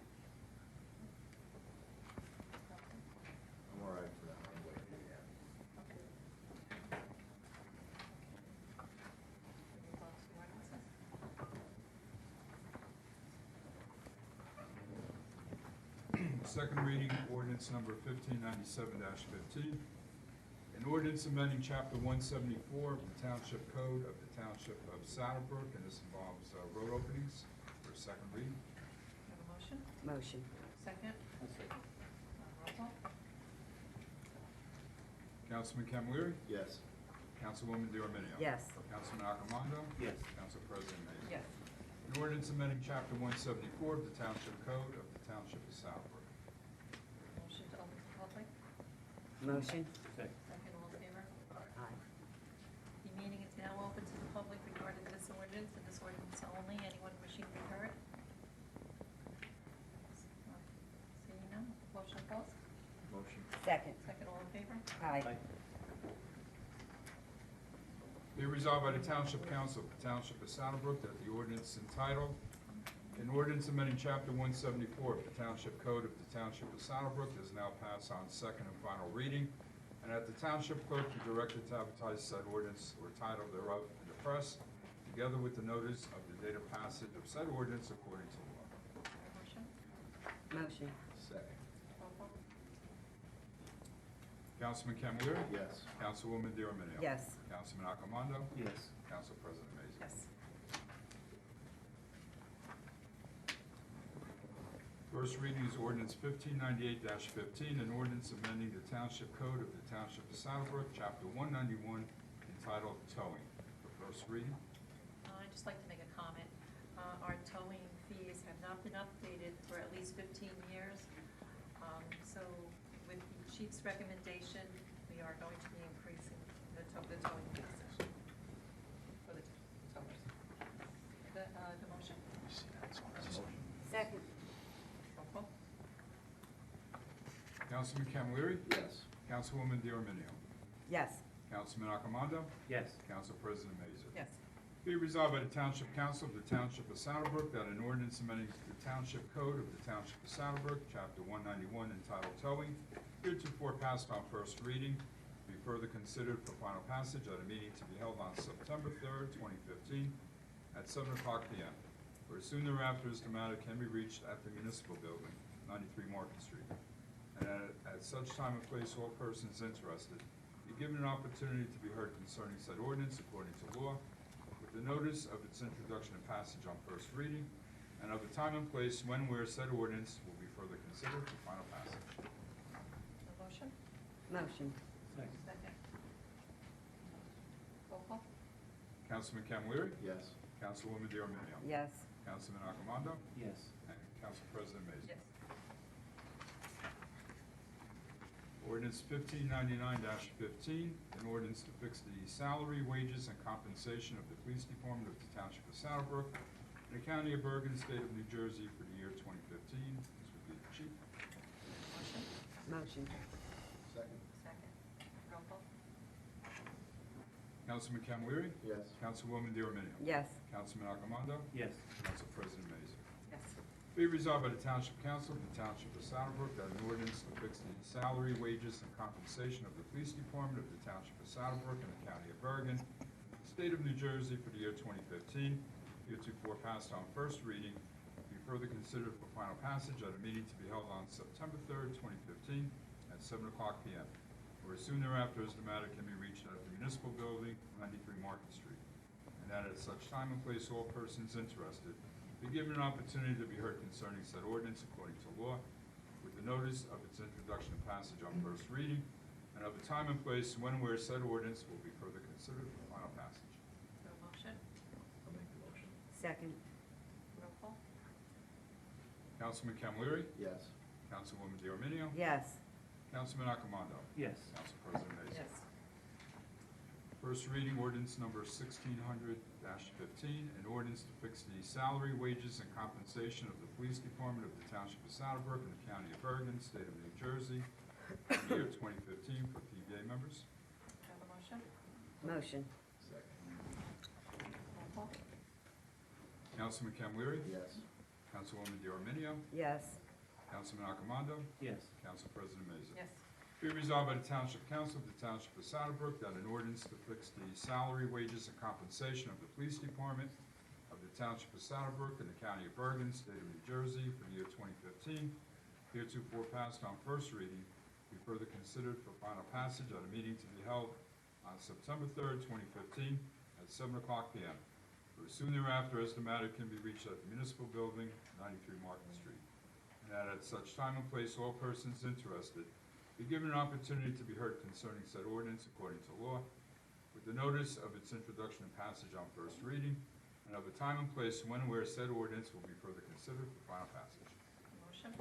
I'm all right for that. I'm waiting, yeah. Any thoughts or ordinances? second reading, ordinance number 1597-15. An ordinance amending Chapter 174 of the Township Code of the Township of Saddlebrook, and this involves road openings for second reading. Have a motion? Motion. Second? Roll call? Councilman Camilleri? Yes. Councilwoman Diorminio? Yes. Councilman Acamando? Yes. Council President Mays? Yes. An ordinance amending Chapter 174 of the Township Code of the Township of Saddlebrook. Motion to open to public? Motion. Second. Second, all in favor? Aye. The meeting is now open to the public regarding this ordinance and this ordinance only. Anyone wishing to be heard? Seeing none, motion closed. Motion. Second. Second, all in favor? Aye. Be resolved by the Township Council of the Township of Saddlebrook that the ordinance entitled, an ordinance amending Chapter 174 of the Township Code of the Township of Saddlebrook is now passed on second and final reading, and that the Township Clerk be directed to advertise said ordinance or title thereof in the press, together with the notice of the date of passage of said ordinance according to law. Motion? Motion. Second. Roll call? Councilman Camilleri? Yes. Councilwoman Diorminio? Yes. Councilman Acamando? Yes. Council President Mays? Yes. First reading is ordinance 1598-15, an ordinance amending the Township Code of the Township of Saddlebrook, Chapter 191, entitled Towing. For first reading, I'd just like to make a comment. Our towing fees have not been updated for at least 15 years. So with the chief's recommendation, we are going to be increasing the towing fees for the towers. The motion? Second. Roll call? Councilman Camilleri? Yes. Councilwoman Diorminio? Yes. Councilman Acamando? Yes. Council President Mays? Yes. Be resolved by the Township Council of the Township of Saddlebrook that an ordinance amending the Township Code of the Township of Saddlebrook, Chapter 191, entitled Towing, heretofore passed on first reading, be further considered for final passage at a meeting to be held on September 3rd, 2015, at 7 o'clock p.m., or as soon thereafter as the matter can be reached at the Municipal Building, 93 Market Street. And at such time and place, all persons interested be given an opportunity to be heard concerning said ordinance according to law, with the notice of its introduction and passage on first reading, and of the time and place when where said ordinance will be further considered for final passage. A motion? Motion. Second. Second. Roll call? Councilman Camilleri? Yes. Councilwoman Diorminio? Yes. Councilman Acamando? Yes. And Council President Mays? Yes. Ordinance 1599-15, an ordinance to fix the salary, wages, and compensation of the Police Department of the Township of Saddlebrook in the County of Bergen, State of New Jersey for the year 2015. This would be the chief. Motion? Motion. Second. Second. Roll call? Councilman Camilleri? Yes. Councilwoman Diorminio? Yes. Councilman Acamando? Yes. Council President Mays? Yes. Be resolved by the Township Council of the Township of Saddlebrook that an ordinance to fix the salary, wages, and compensation of the Police Department of the Township of Saddlebrook in the County of Bergen, State of New Jersey for the year 2015, heretofore passed on first reading, be further considered for final passage at a meeting to be held on September 3rd, 2015, at 7 o'clock p.m., or as soon thereafter as the matter can be reached at the Municipal Building, 93 Market Street, and that at such time and place all persons interested be given an opportunity to be heard concerning said ordinance according to law, with the notice of its introduction and passage on first reading, and of the time and place when where said ordinance will be further considered for final passage. So a motion? I'll make the motion. Second. Roll call? Councilman Camilleri? Yes. Councilwoman Diorminio? Yes. Councilman Acamando? Yes. Council President Mays? Yes. First reading, ordinance number 1600-15, an ordinance to fix the salary, wages, and compensation of the Police Department of the Township of Saddlebrook in the County of Bergen, State of New Jersey, for the year 2015 for PBA members. Have a motion? Motion. Second. Roll call? Councilman Camilleri? Yes. Councilwoman Diorminio? Yes. Councilman Acamando? Yes. Council President Mays? Yes. Be resolved by the Township Council of the Township of Saddlebrook that an ordinance to fix the salary, wages, and compensation of the Police Department of the Township of Saddlebrook in the County of Bergen, State of New Jersey for the year 2015, heretofore passed on first reading, be further considered for final passage at a meeting to be held on September 3rd, 2015, at 7 o'clock p.m., or soon thereafter as the matter can be reached at the Municipal Building, 93 Market Street, and that at such time and place all persons interested be given an opportunity to be heard concerning said ordinance according to law, with the notice of its introduction and passage on first reading, and of the time and place when and where said ordinance will be further considered for final passage. Motion?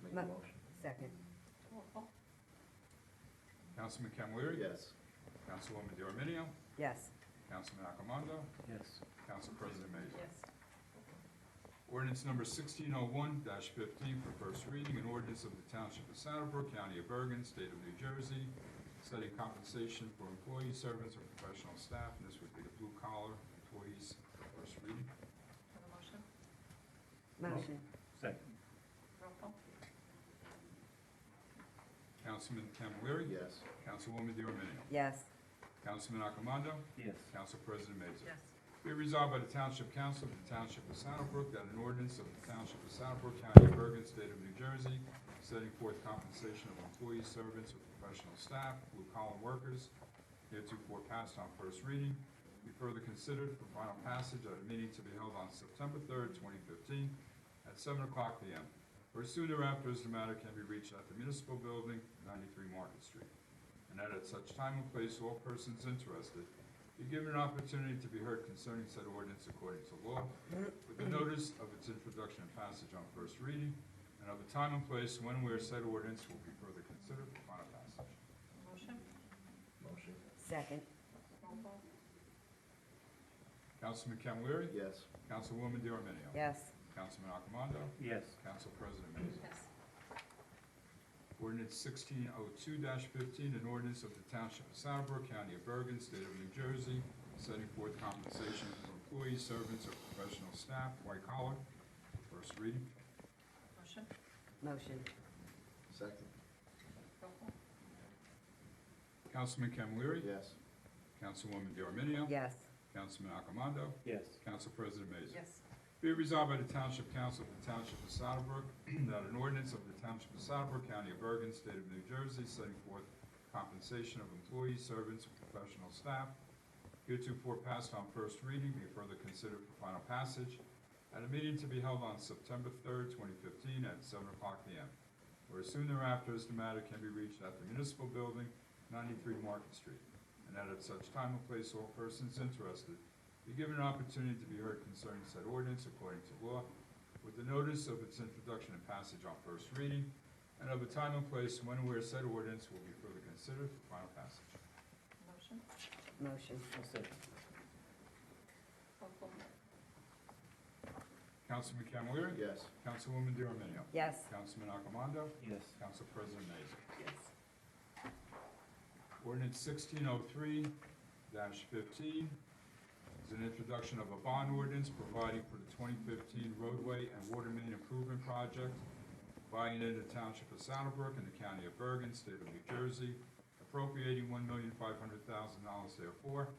Make the motion. Second. Roll call? Councilman Camilleri? Yes. Councilwoman DeArminio? Yes. Councilman Accomando? Yes. Council President Mays? Yes. Ordinance number 1601-15 for first reading, an ordinance of the Township of Saddlebrook, County of Bergen, State of New Jersey, setting compensation for employees, servants, or professional staff, and this would be the blue-collar employees for first reading. Have a motion? Motion. Second. Roll call? Councilman Camilleri? Yes. Councilwoman DeArminio? Yes. Councilman Accomando? Yes. Council President Mays? Yes. Be resolved by the Township Council of the Township of Saddlebrook that an ordinance of the Township of Saddlebrook, County of Bergen, State of New Jersey, setting forth compensation of employees, servants, or professional staff, blue-collar workers, heretofore passed on first reading, be further considered for final passage at a meeting to be held on September 3rd, 2015, at 7 o'clock p.m., or soon thereafter as the matter can be reached at the Municipal Building, 93 Market Street, and that at such time and place all persons interested be given an opportunity to be heard concerning said ordinance according to law, with the notice of its introduction and passage on first reading, and of the time and place when and where said ordinance will be further considered for final passage. Motion? Motion. Second. Roll call? Councilman Camilleri? Yes. Councilwoman DeArminio? Yes. Councilman Accomando? Yes. Council President Mays? Yes. Ordinance 1602-15, an ordinance of the Township of Saddlebrook, County of Bergen, State of New Jersey, setting forth compensation for employees, servants, or professional staff, white collar, first reading. Motion? Motion. Second. Roll call? Councilman Camilleri? Yes. Councilwoman DeArminio? Yes. Councilman Accomando? Yes. Council President Mays? Yes. Be it resolved by the Township Council of the Township of Saddlebrook that an ordinance of the Township of Saddlebrook, County of Bergen, State of New Jersey, setting forth compensation of employees, servants, and professional staff, heretofore passed on first reading, be further considered for final passage at a meeting to be held on September 3rd, 2015, at 7 o'clock p.m., or as soon thereafter as the matter can be reached at the Municipal Building, 93 Market Street, and that at such time and place all persons interested be given an opportunity to be heard concerning said ordinance according to law, with the notice of its introduction and passage on first reading, and of the time and place when and where said ordinance will be further considered for final passage. Motion? Motion. Second. Roll call? Councilman Camilleri? Yes. Councilwoman DeArminio? Yes. Councilman Accomando? Yes. Council President Mays? Yes. Ordinance 1603-15 is an introduction of a bond ordinance providing for the 2015 roadway and water main improvement project, buying in the Township of Saddlebrook in the County of Bergen, State of New Jersey, appropriating $1,500,000 therefore,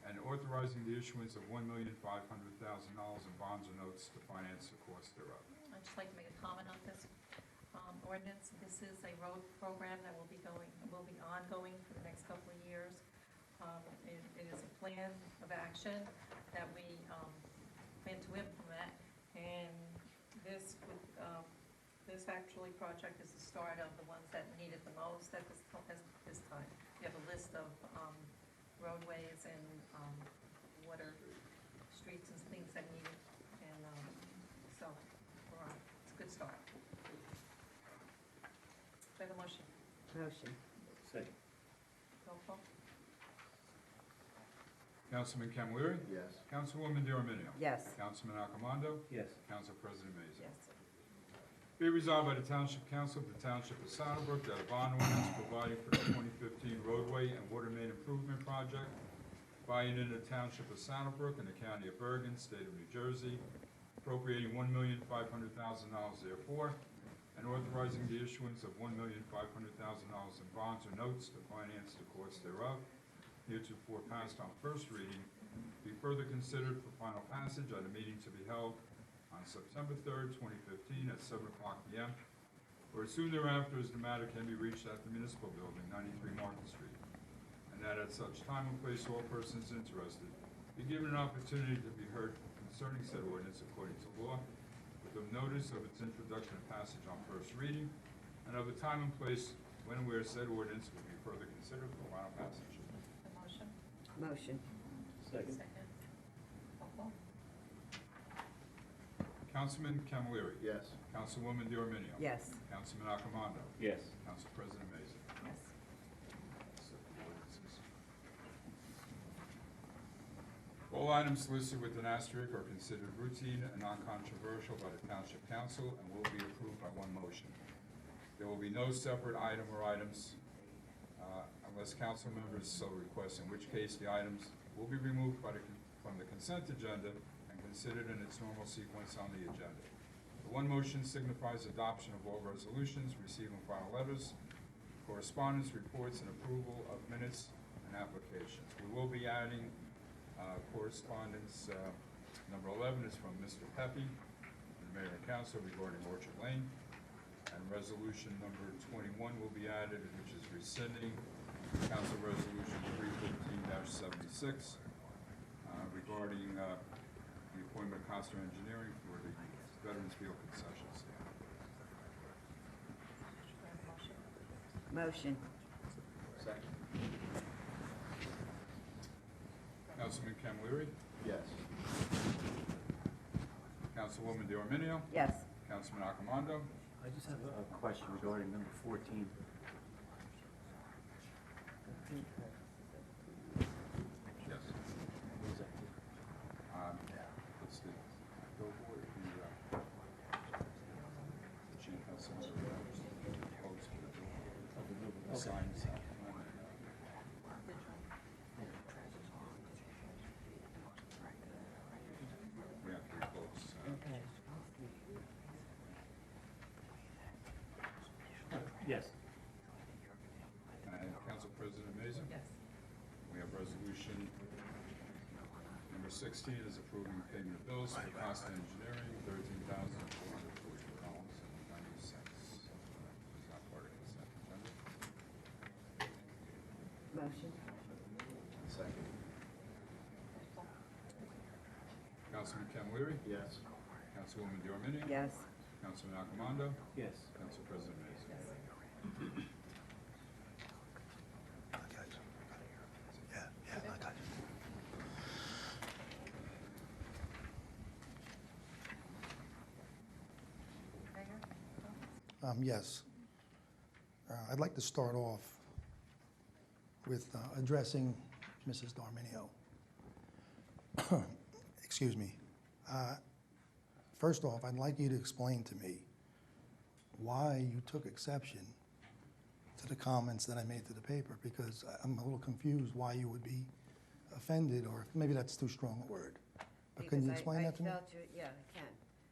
and authorizing the issuance of $1,500,000 in bonds or notes to finance the cost thereof. I'd just like to make a comment on this ordinance. This is a road program that will be ongoing for the next couple of years. It is a plan of action that we plan to implement, and this actually project is the start of the ones that need it the most at this time. We have a list of roadways and water streets and things that need it, and so we're on. It's a good start. Do I have a motion? Motion. Second. Roll call? Councilman Camilleri? Yes. Councilwoman DeArminio? Yes. Councilman Accomando? Yes. Council President Mays? Yes. Be resolved by the Township Council of the Township of Saddlebrook that a bond ordinance providing for the 2015 roadway and water main improvement project, buying in the Township of Saddlebrook in the County of Bergen, State of New Jersey, appropriating $1,500,000 therefore, and authorizing the issuance of $1,500,000 in bonds or notes to finance the cost thereof, heretofore passed on first reading, be further considered for final passage at a meeting to be held on September 3rd, 2015, at 7 o'clock p.m., or as soon thereafter as the matter can be reached at the municipal building, 93 Market Street, and that at such time and place all persons interested be given an opportunity to be heard concerning said ordinance according to law, with a notice of its introduction and passage on first reading, and of the time and place when and where said ordinance will be further considered for final passage. The motion? Motion. Second. Roll call. Councilman Camilleri. Yes. Councilwoman D'Arminio. Yes. Councilman Accomando. Yes. Council President Mason. Yes. All items listed with an asterisk are considered routine and non-controversial by the Township Council and will be approved by one motion. There will be no separate item or items unless council members so request, in which case the items will be removed from the consent agenda and considered in its normal sequence on the agenda. The one motion signifies adoption of all resolutions, receive and file letters, correspondence, reports, and approval of minutes and applications. We will be adding correspondence, number 11 is from Mr. Pepe, the mayor and council regarding Orchard Lane. And resolution number 21 will be added, which is rescinding council resolution 315-76 regarding the appointment of Costa Engineering for the Veterans Field Concession Stand. Motion. Second. Councilman Camilleri, Yes. Councilwoman D'Arminio, Yes. Councilman Accomando. I just have a question regarding number 14. Yes. What is that? It's the billboard, the chief has some sort of post for the billboard, the signs. We have to be close. Okay. Yes. And Council President Mason? Yes. We have resolution number 16 is approving payment of bills for Costa Engineering, $13,444.90. Is not part of consent agenda. Motion. Second. Councilman Camilleri? Yes. Councilwoman D'Arminio? Yes. Councilman Accomando? Yes. Council President Mason? Yes. I'd like to start off with addressing Mrs. D'Arminio. Excuse me. First off, I'd like you to explain to me why you took exception to the comments that I made to the paper, because I'm a little confused why you would be offended, or maybe that's too strong a word. But can you explain that to me? Yeah, I can,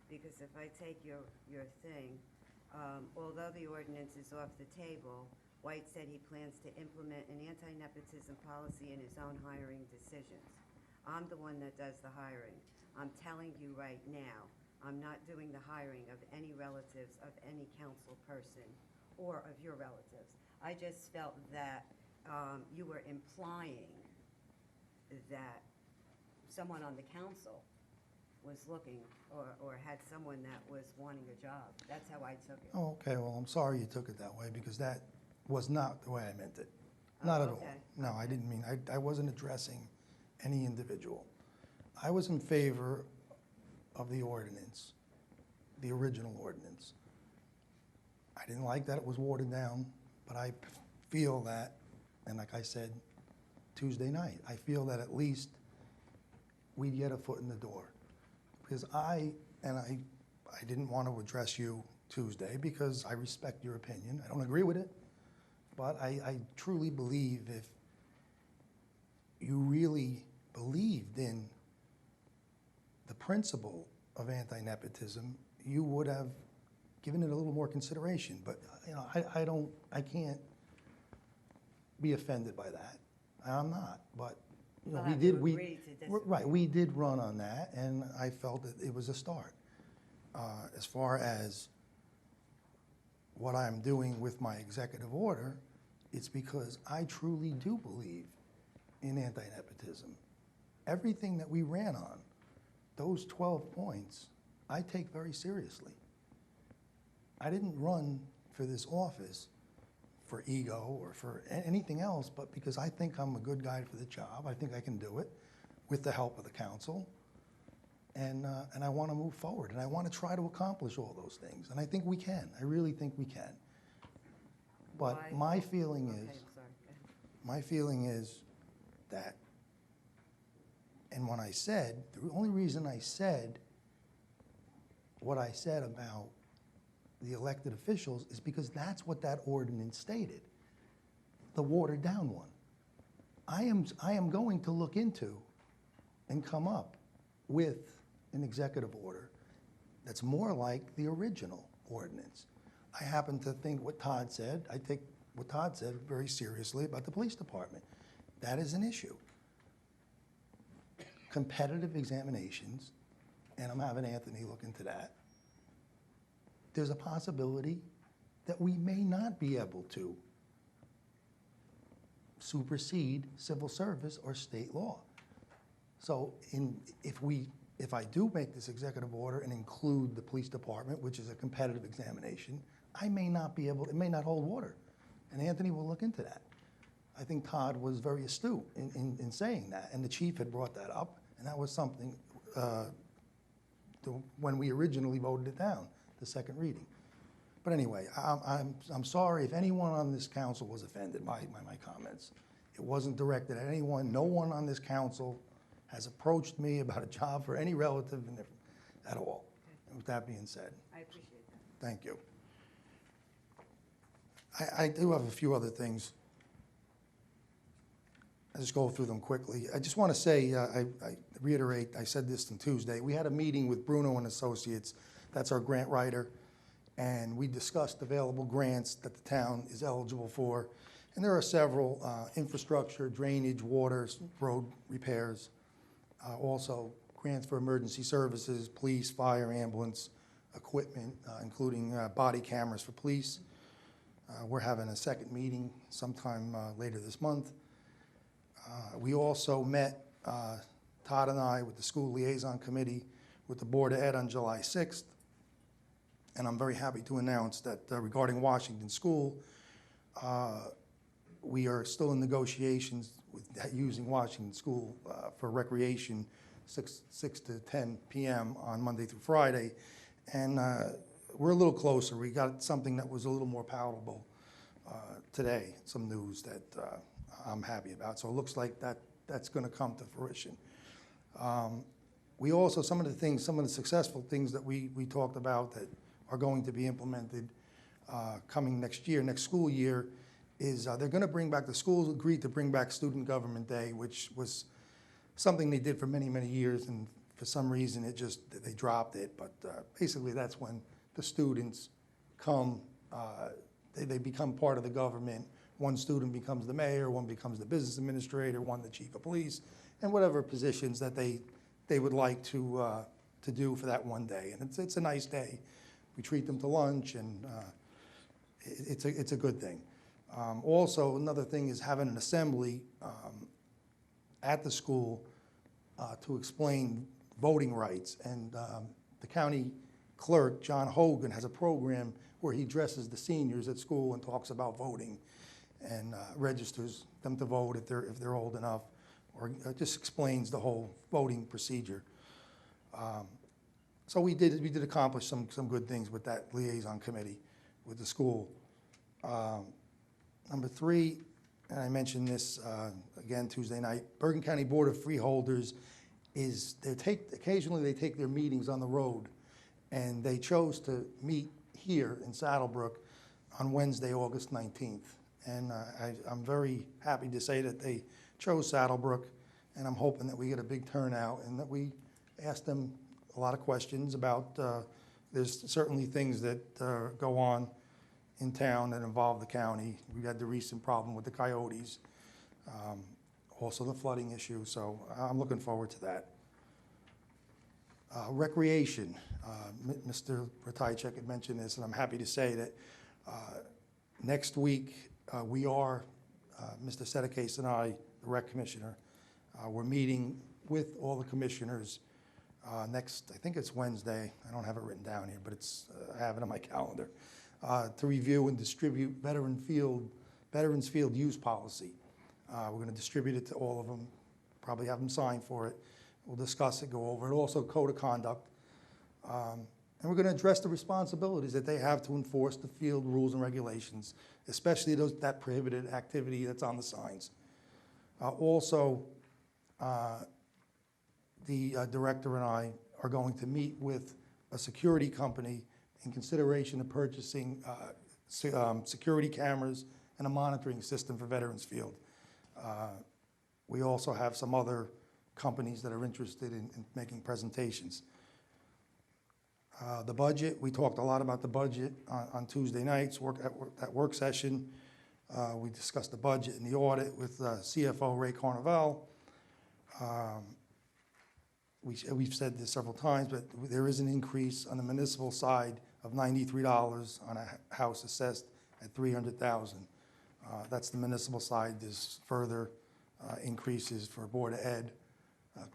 because if I take your thing, although the ordinance is off the table, White said he plans to implement an anti-nepotism policy in his own hiring decisions. I'm the one that does the hiring. I'm telling you right now, I'm not doing the hiring of any relatives of any council person or of your relatives. I just felt that you were implying that someone on the council was looking or had someone that was wanting a job. That's how I took it. Oh, okay, well, I'm sorry you took it that way, because that was not the way I meant it. Not at all. Okay. No, I didn't mean, I wasn't addressing any individual. I was in favor of the ordinance, the original ordinance. I didn't like that it was watered down, but I feel that, and like I said Tuesday night, I feel that at least we'd get a foot in the door. Because I didn't want to address you Tuesday because I respect your opinion. I don't agree with it, but I truly believe if you really believed in the principle of anti-nepotism, you would have given it a little more consideration. But you know, I can't be offended by that. I'm not. But you know, We'll have to agree to disagree. right, we did run on that, and I felt that it was a start. As far as what I'm doing with my executive order, it's because I truly do believe in anti-nepotism. Everything that we ran on, those 12 points, I take very seriously. I didn't run for this office for ego or for anything else, but because I think I'm a good guy for the job. I think I can do it with the help of the council. And I want to move forward, and I want to try to accomplish all those things. And I think we can. I really think we can. But Why? my feeling Okay, is, I'm sorry. Go ahead. my feeling is that, and when I said, the only reason I said what I said about the elected officials is because that's what that ordinance stated, the watered down one. I am going to look into and come up with an executive order that's more like the original ordinance. I happen to think what Todd said, I take what Todd said very seriously about the police department. That is an issue. Competitive examinations, and I'm having Anthony look into that. There's a possibility that we may not be able to supersede civil service or state law. So if I do make this executive order and include the police department, which is a competitive examination, I may not be able, it may not hold water. And Anthony will look into that. I think Todd was very astute in saying that, and the chief had brought that up, and that was something when we originally voted it down, the second reading. But anyway, I'm sorry if anyone on this council was offended by my comments. It wasn't directed at anyone. No one on this council has approached me about a job for any relative at all. And with that being said, I appreciate that. thank you. I do have a few other things. I'll just go through them quickly. I just want to say, I reiterate, I said this on Tuesday, we had a meeting with Bruno and Associates, that's our grant writer, and we discussed available grants that the town is eligible for. And there are several, infrastructure, drainage, water, road repairs, also grants for emergency services, police, fire, ambulance, equipment, including body cameras for police. We're having a second meeting sometime later this month. We also met, Todd and I, with the school liaison committee with the Board of Ed on July 6th. And I'm very happy to announce that regarding Washington School, we are still in negotiations with using Washington School for recreation 6 to 10 p.m. on Monday through Friday. And we're a little closer. We got something that was a little more palatable today, some news that I'm happy about. So it looks like that's going to come to fruition. We also, some of the successful things that we talked about that are going to be implemented coming next school year, is they're going to bring back, the schools agreed to bring back Student Government Day, which was something they did for many, many years, and for some reason they dropped it. But basically that's when the students come, they become part of the government. One student becomes the mayor, one becomes the business administrator, one the chief of police, and whatever positions that they would like to do for that one day. And it's a nice day. We treat them to lunch, and it's a good thing. Also, another thing is having an assembly at the school to explain voting rights. And the county clerk, John Hogan, has a program where he addresses the seniors at school and talks about voting and registers them to vote if they're old enough, or just explains the whole voting procedure. So we did accomplish some good things with that liaison committee with the school. Number 3, and I mentioned this again Tuesday night, Bergen County Board of Freeholders occasionally they take their meetings on the road, and they chose to meet here in Saddlebrook on Wednesday, August 19th. And I'm very happy to say that they chose Saddlebrook, and I'm hoping that we get a big turnout and that we ask them a lot of questions about, there's certainly things that go on in town that involve the county. We had the recent problem with the coyotes, also the flooding issue, so I'm looking forward to that. Recreation, Mr. Ratajczyk had mentioned this, and I'm happy to say that Next week, we are, Mr. Sedekase and I, the rec commissioner, we're meeting with all the commissioners next, I think it's Wednesday. I don't have it written down here, but I have it on my calendar, to review and distribute Veterans Field use policy. We're going to distribute it to all of them, probably have them sign for it. We'll discuss it, go over it, also code of conduct. And we're going to address the responsibilities that they have to enforce the field rules and regulations, especially that prohibited activity that's on the signs. Also, the director and I are going to meet with a security company in consideration of purchasing security cameras and a monitoring system for Veterans Field. We also have some other companies that are interested in making presentations. The budget, we talked a lot about the budget on Tuesday nights, that work session. We discussed the budget and the audit with CFO Ray Carnevale. We've said this several times, but there is an increase on the municipal side of $93 on a house assessed at $300,000. That's the municipal side. There's further increases for Board of Ed,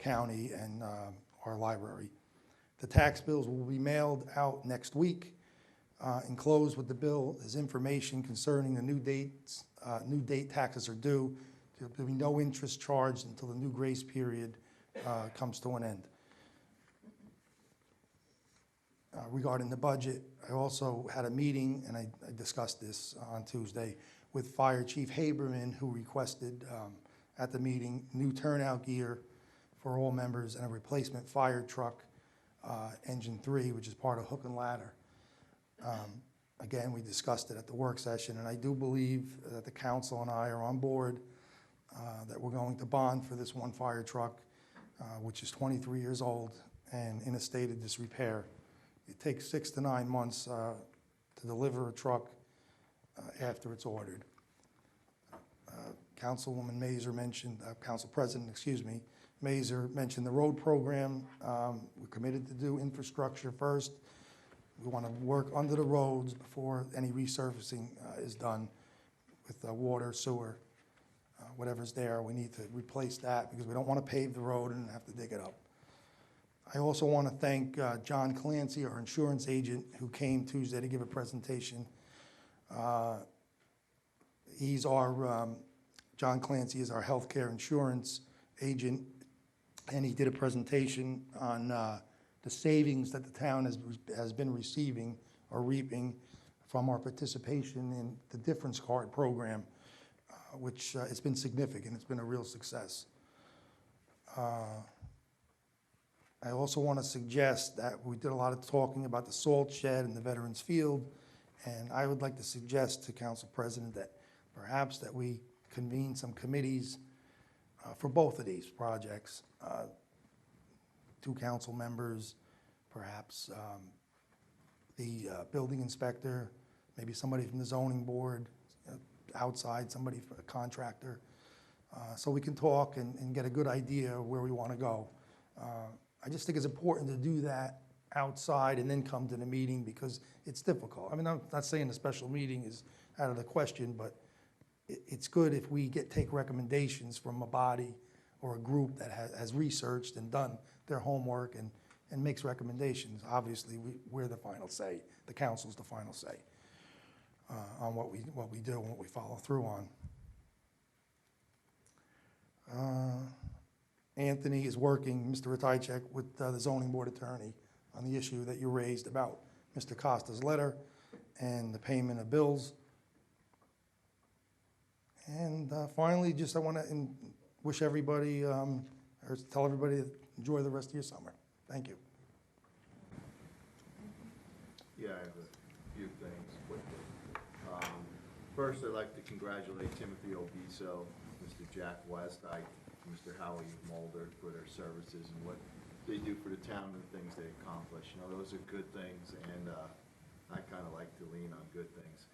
county, and our library. The tax bills will be mailed out next week. Enclosed with the bill is information concerning the new date taxes are due. There'll be no interest charged until the new grace period comes to an end. Regarding the budget, I also had a meeting, and I discussed this on Tuesday, with Fire Chief Haberman, who requested at the meeting new turnout gear for all members and a replacement fire truck, engine 3, which is part of Hook and Ladder. Again, we discussed it at the work session, and I do believe that the council and I are on board that we're going to bond for this one fire truck, which is 23 years old and in a state of disrepair. It takes 6 to 9 months to deliver a truck after it's ordered. Councilwoman Mazer mentioned, Council President, excuse me, Mazer mentioned the road program. We're committed to do infrastructure first. We want to work under the roads before any resurfacing is done with water, sewer, whatever's there. We need to replace that because we don't want to pave the road and have to dig it up. I also want to thank John Clancy, our insurance agent, who came Tuesday to give a presentation. John Clancy is our healthcare insurance agent, and he did a presentation on the savings that the town has been receiving or reaping from our participation in the Difference Card program, which it's been significant. It's been a real success. I also want to suggest that we did a lot of talking about the salt shed and the Veterans Field, and I would like to suggest to Council President that perhaps that we convene some committees for both of these projects. 2 council members, perhaps the building inspector, maybe somebody from the zoning board, outside, somebody, a contractor, so we can talk and get a good idea of where we want to go. I just think it's important to do that outside and then come to the meeting because it's difficult. I mean, I'm not saying a special meeting is out of the question, but it's good if we take recommendations from a body or a group that has researched and done their homework and makes recommendations. Obviously, we're the final say. The council's the final say on what we do and what we follow through on. Anthony is working, Mr. Ratajczak, with the zoning board attorney on the issue that you raised about Mr. Costa's letter and the payment of bills. And finally, I want to wish everybody, or tell everybody to enjoy the rest of your summer. Thank you. Yeah, I have a few things quickly. First, I'd like to congratulate Timothy Obiso, Mr. Jack West, Mr. Howie Mulder for their services and what they do for the town and the things they accomplish. You know, those are good things, and I kind of like to lean on good things.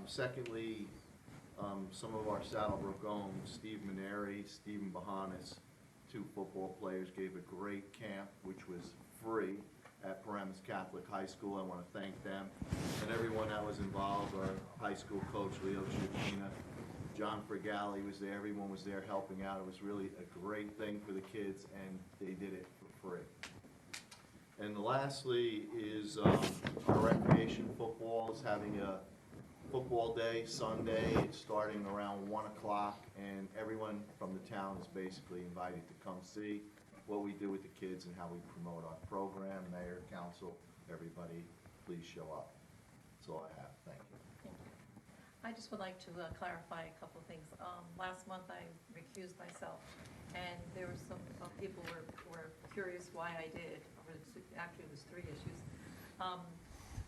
Secondly, some of our Saddlebrook own, Steve Maneri, Stephen Bahanis, 2 football players, gave a great camp, which was free. at Paramus Catholic High School. I want to thank them and everyone that was involved, our high school coach, Leo Chipina, John Fragale was there, everyone was there helping out. It was really a great thing for the kids, and they did it for free. And lastly is our recreation football is having a football day Sunday. It's starting around 1 o'clock, and everyone from the town is basically invited to come see what we do with the kids and how we promote our program. Mayor, council, everybody, please show up. That's all I have. Thank you. Thank you. I just would like to clarify a couple of things. Last month I recused myself, and there were some people were curious why I did. Actually, it was 3 issues.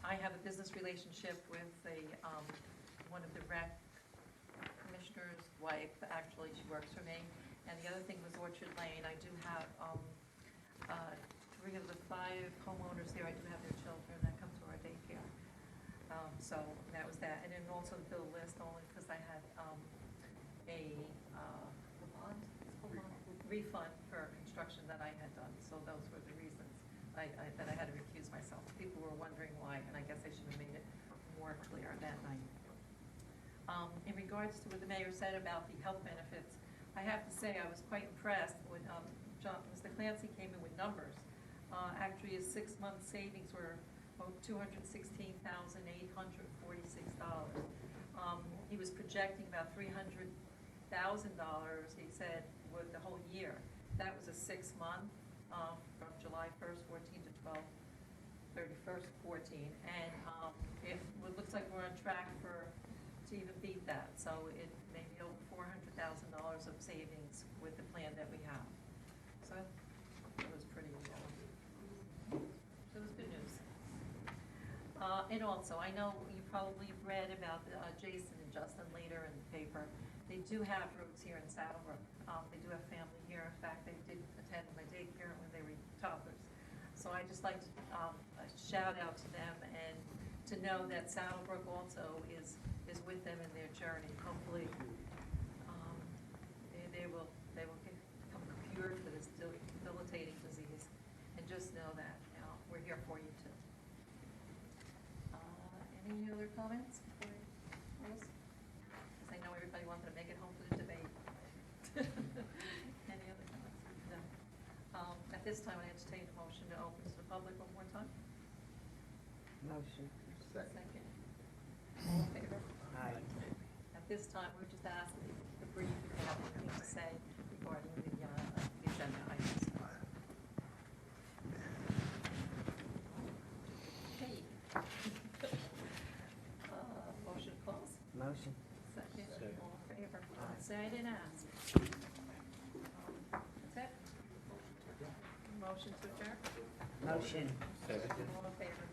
I have a business relationship with one of the rec commissioner's wife. Actually, she works for me. And the other thing was Orchard Lane. I do have 3 of the 5 homeowners there. I do have their children that come to our daycare. So that was that. And then also the bill list, only because I had a refund for construction that I had done. So those were the reasons that I had to recuse myself. People were wondering why, and I guess I should have made it more clear that night. In regards to what the mayor said about the health benefits, I have to say I was quite impressed when Mr. Clancy came in with numbers. Actually, his 6-month savings were $216,846. He was projecting about $300,000, he said, with the whole year. That was a 6-month, from July 1st, 14 to 31st, 14. And it looks like we're on track to even beat that. So it may be over $400,000 of savings with the plan that we have. So it was pretty, it was good news. And also, I know you probably read about Jason and Justin later in the paper. They do have roots here in Saddlebrook. They do have family here. In fact, they did attend my daycare when they were toddlers. So I just like to shout out to them and to know that Saddlebrook also is with them in their journey. Hopefully, they will become cured for this debilitating disease. And just know that we're here for you too. Any other comments before we close? Because I know everybody wanted to make it home for the debate. Any other comments? No. At this time, I entertain a motion to open to the public one more time. Motion. Second. All in favor? Aye. At this time, we're just asking the brief if you have anything to say regarding the agenda items. Okay. Motion to close? Motion. Second. Second. All in favor? Say I didn't ask. That's it? Motion to adjourn? Motion. Second. All in favor?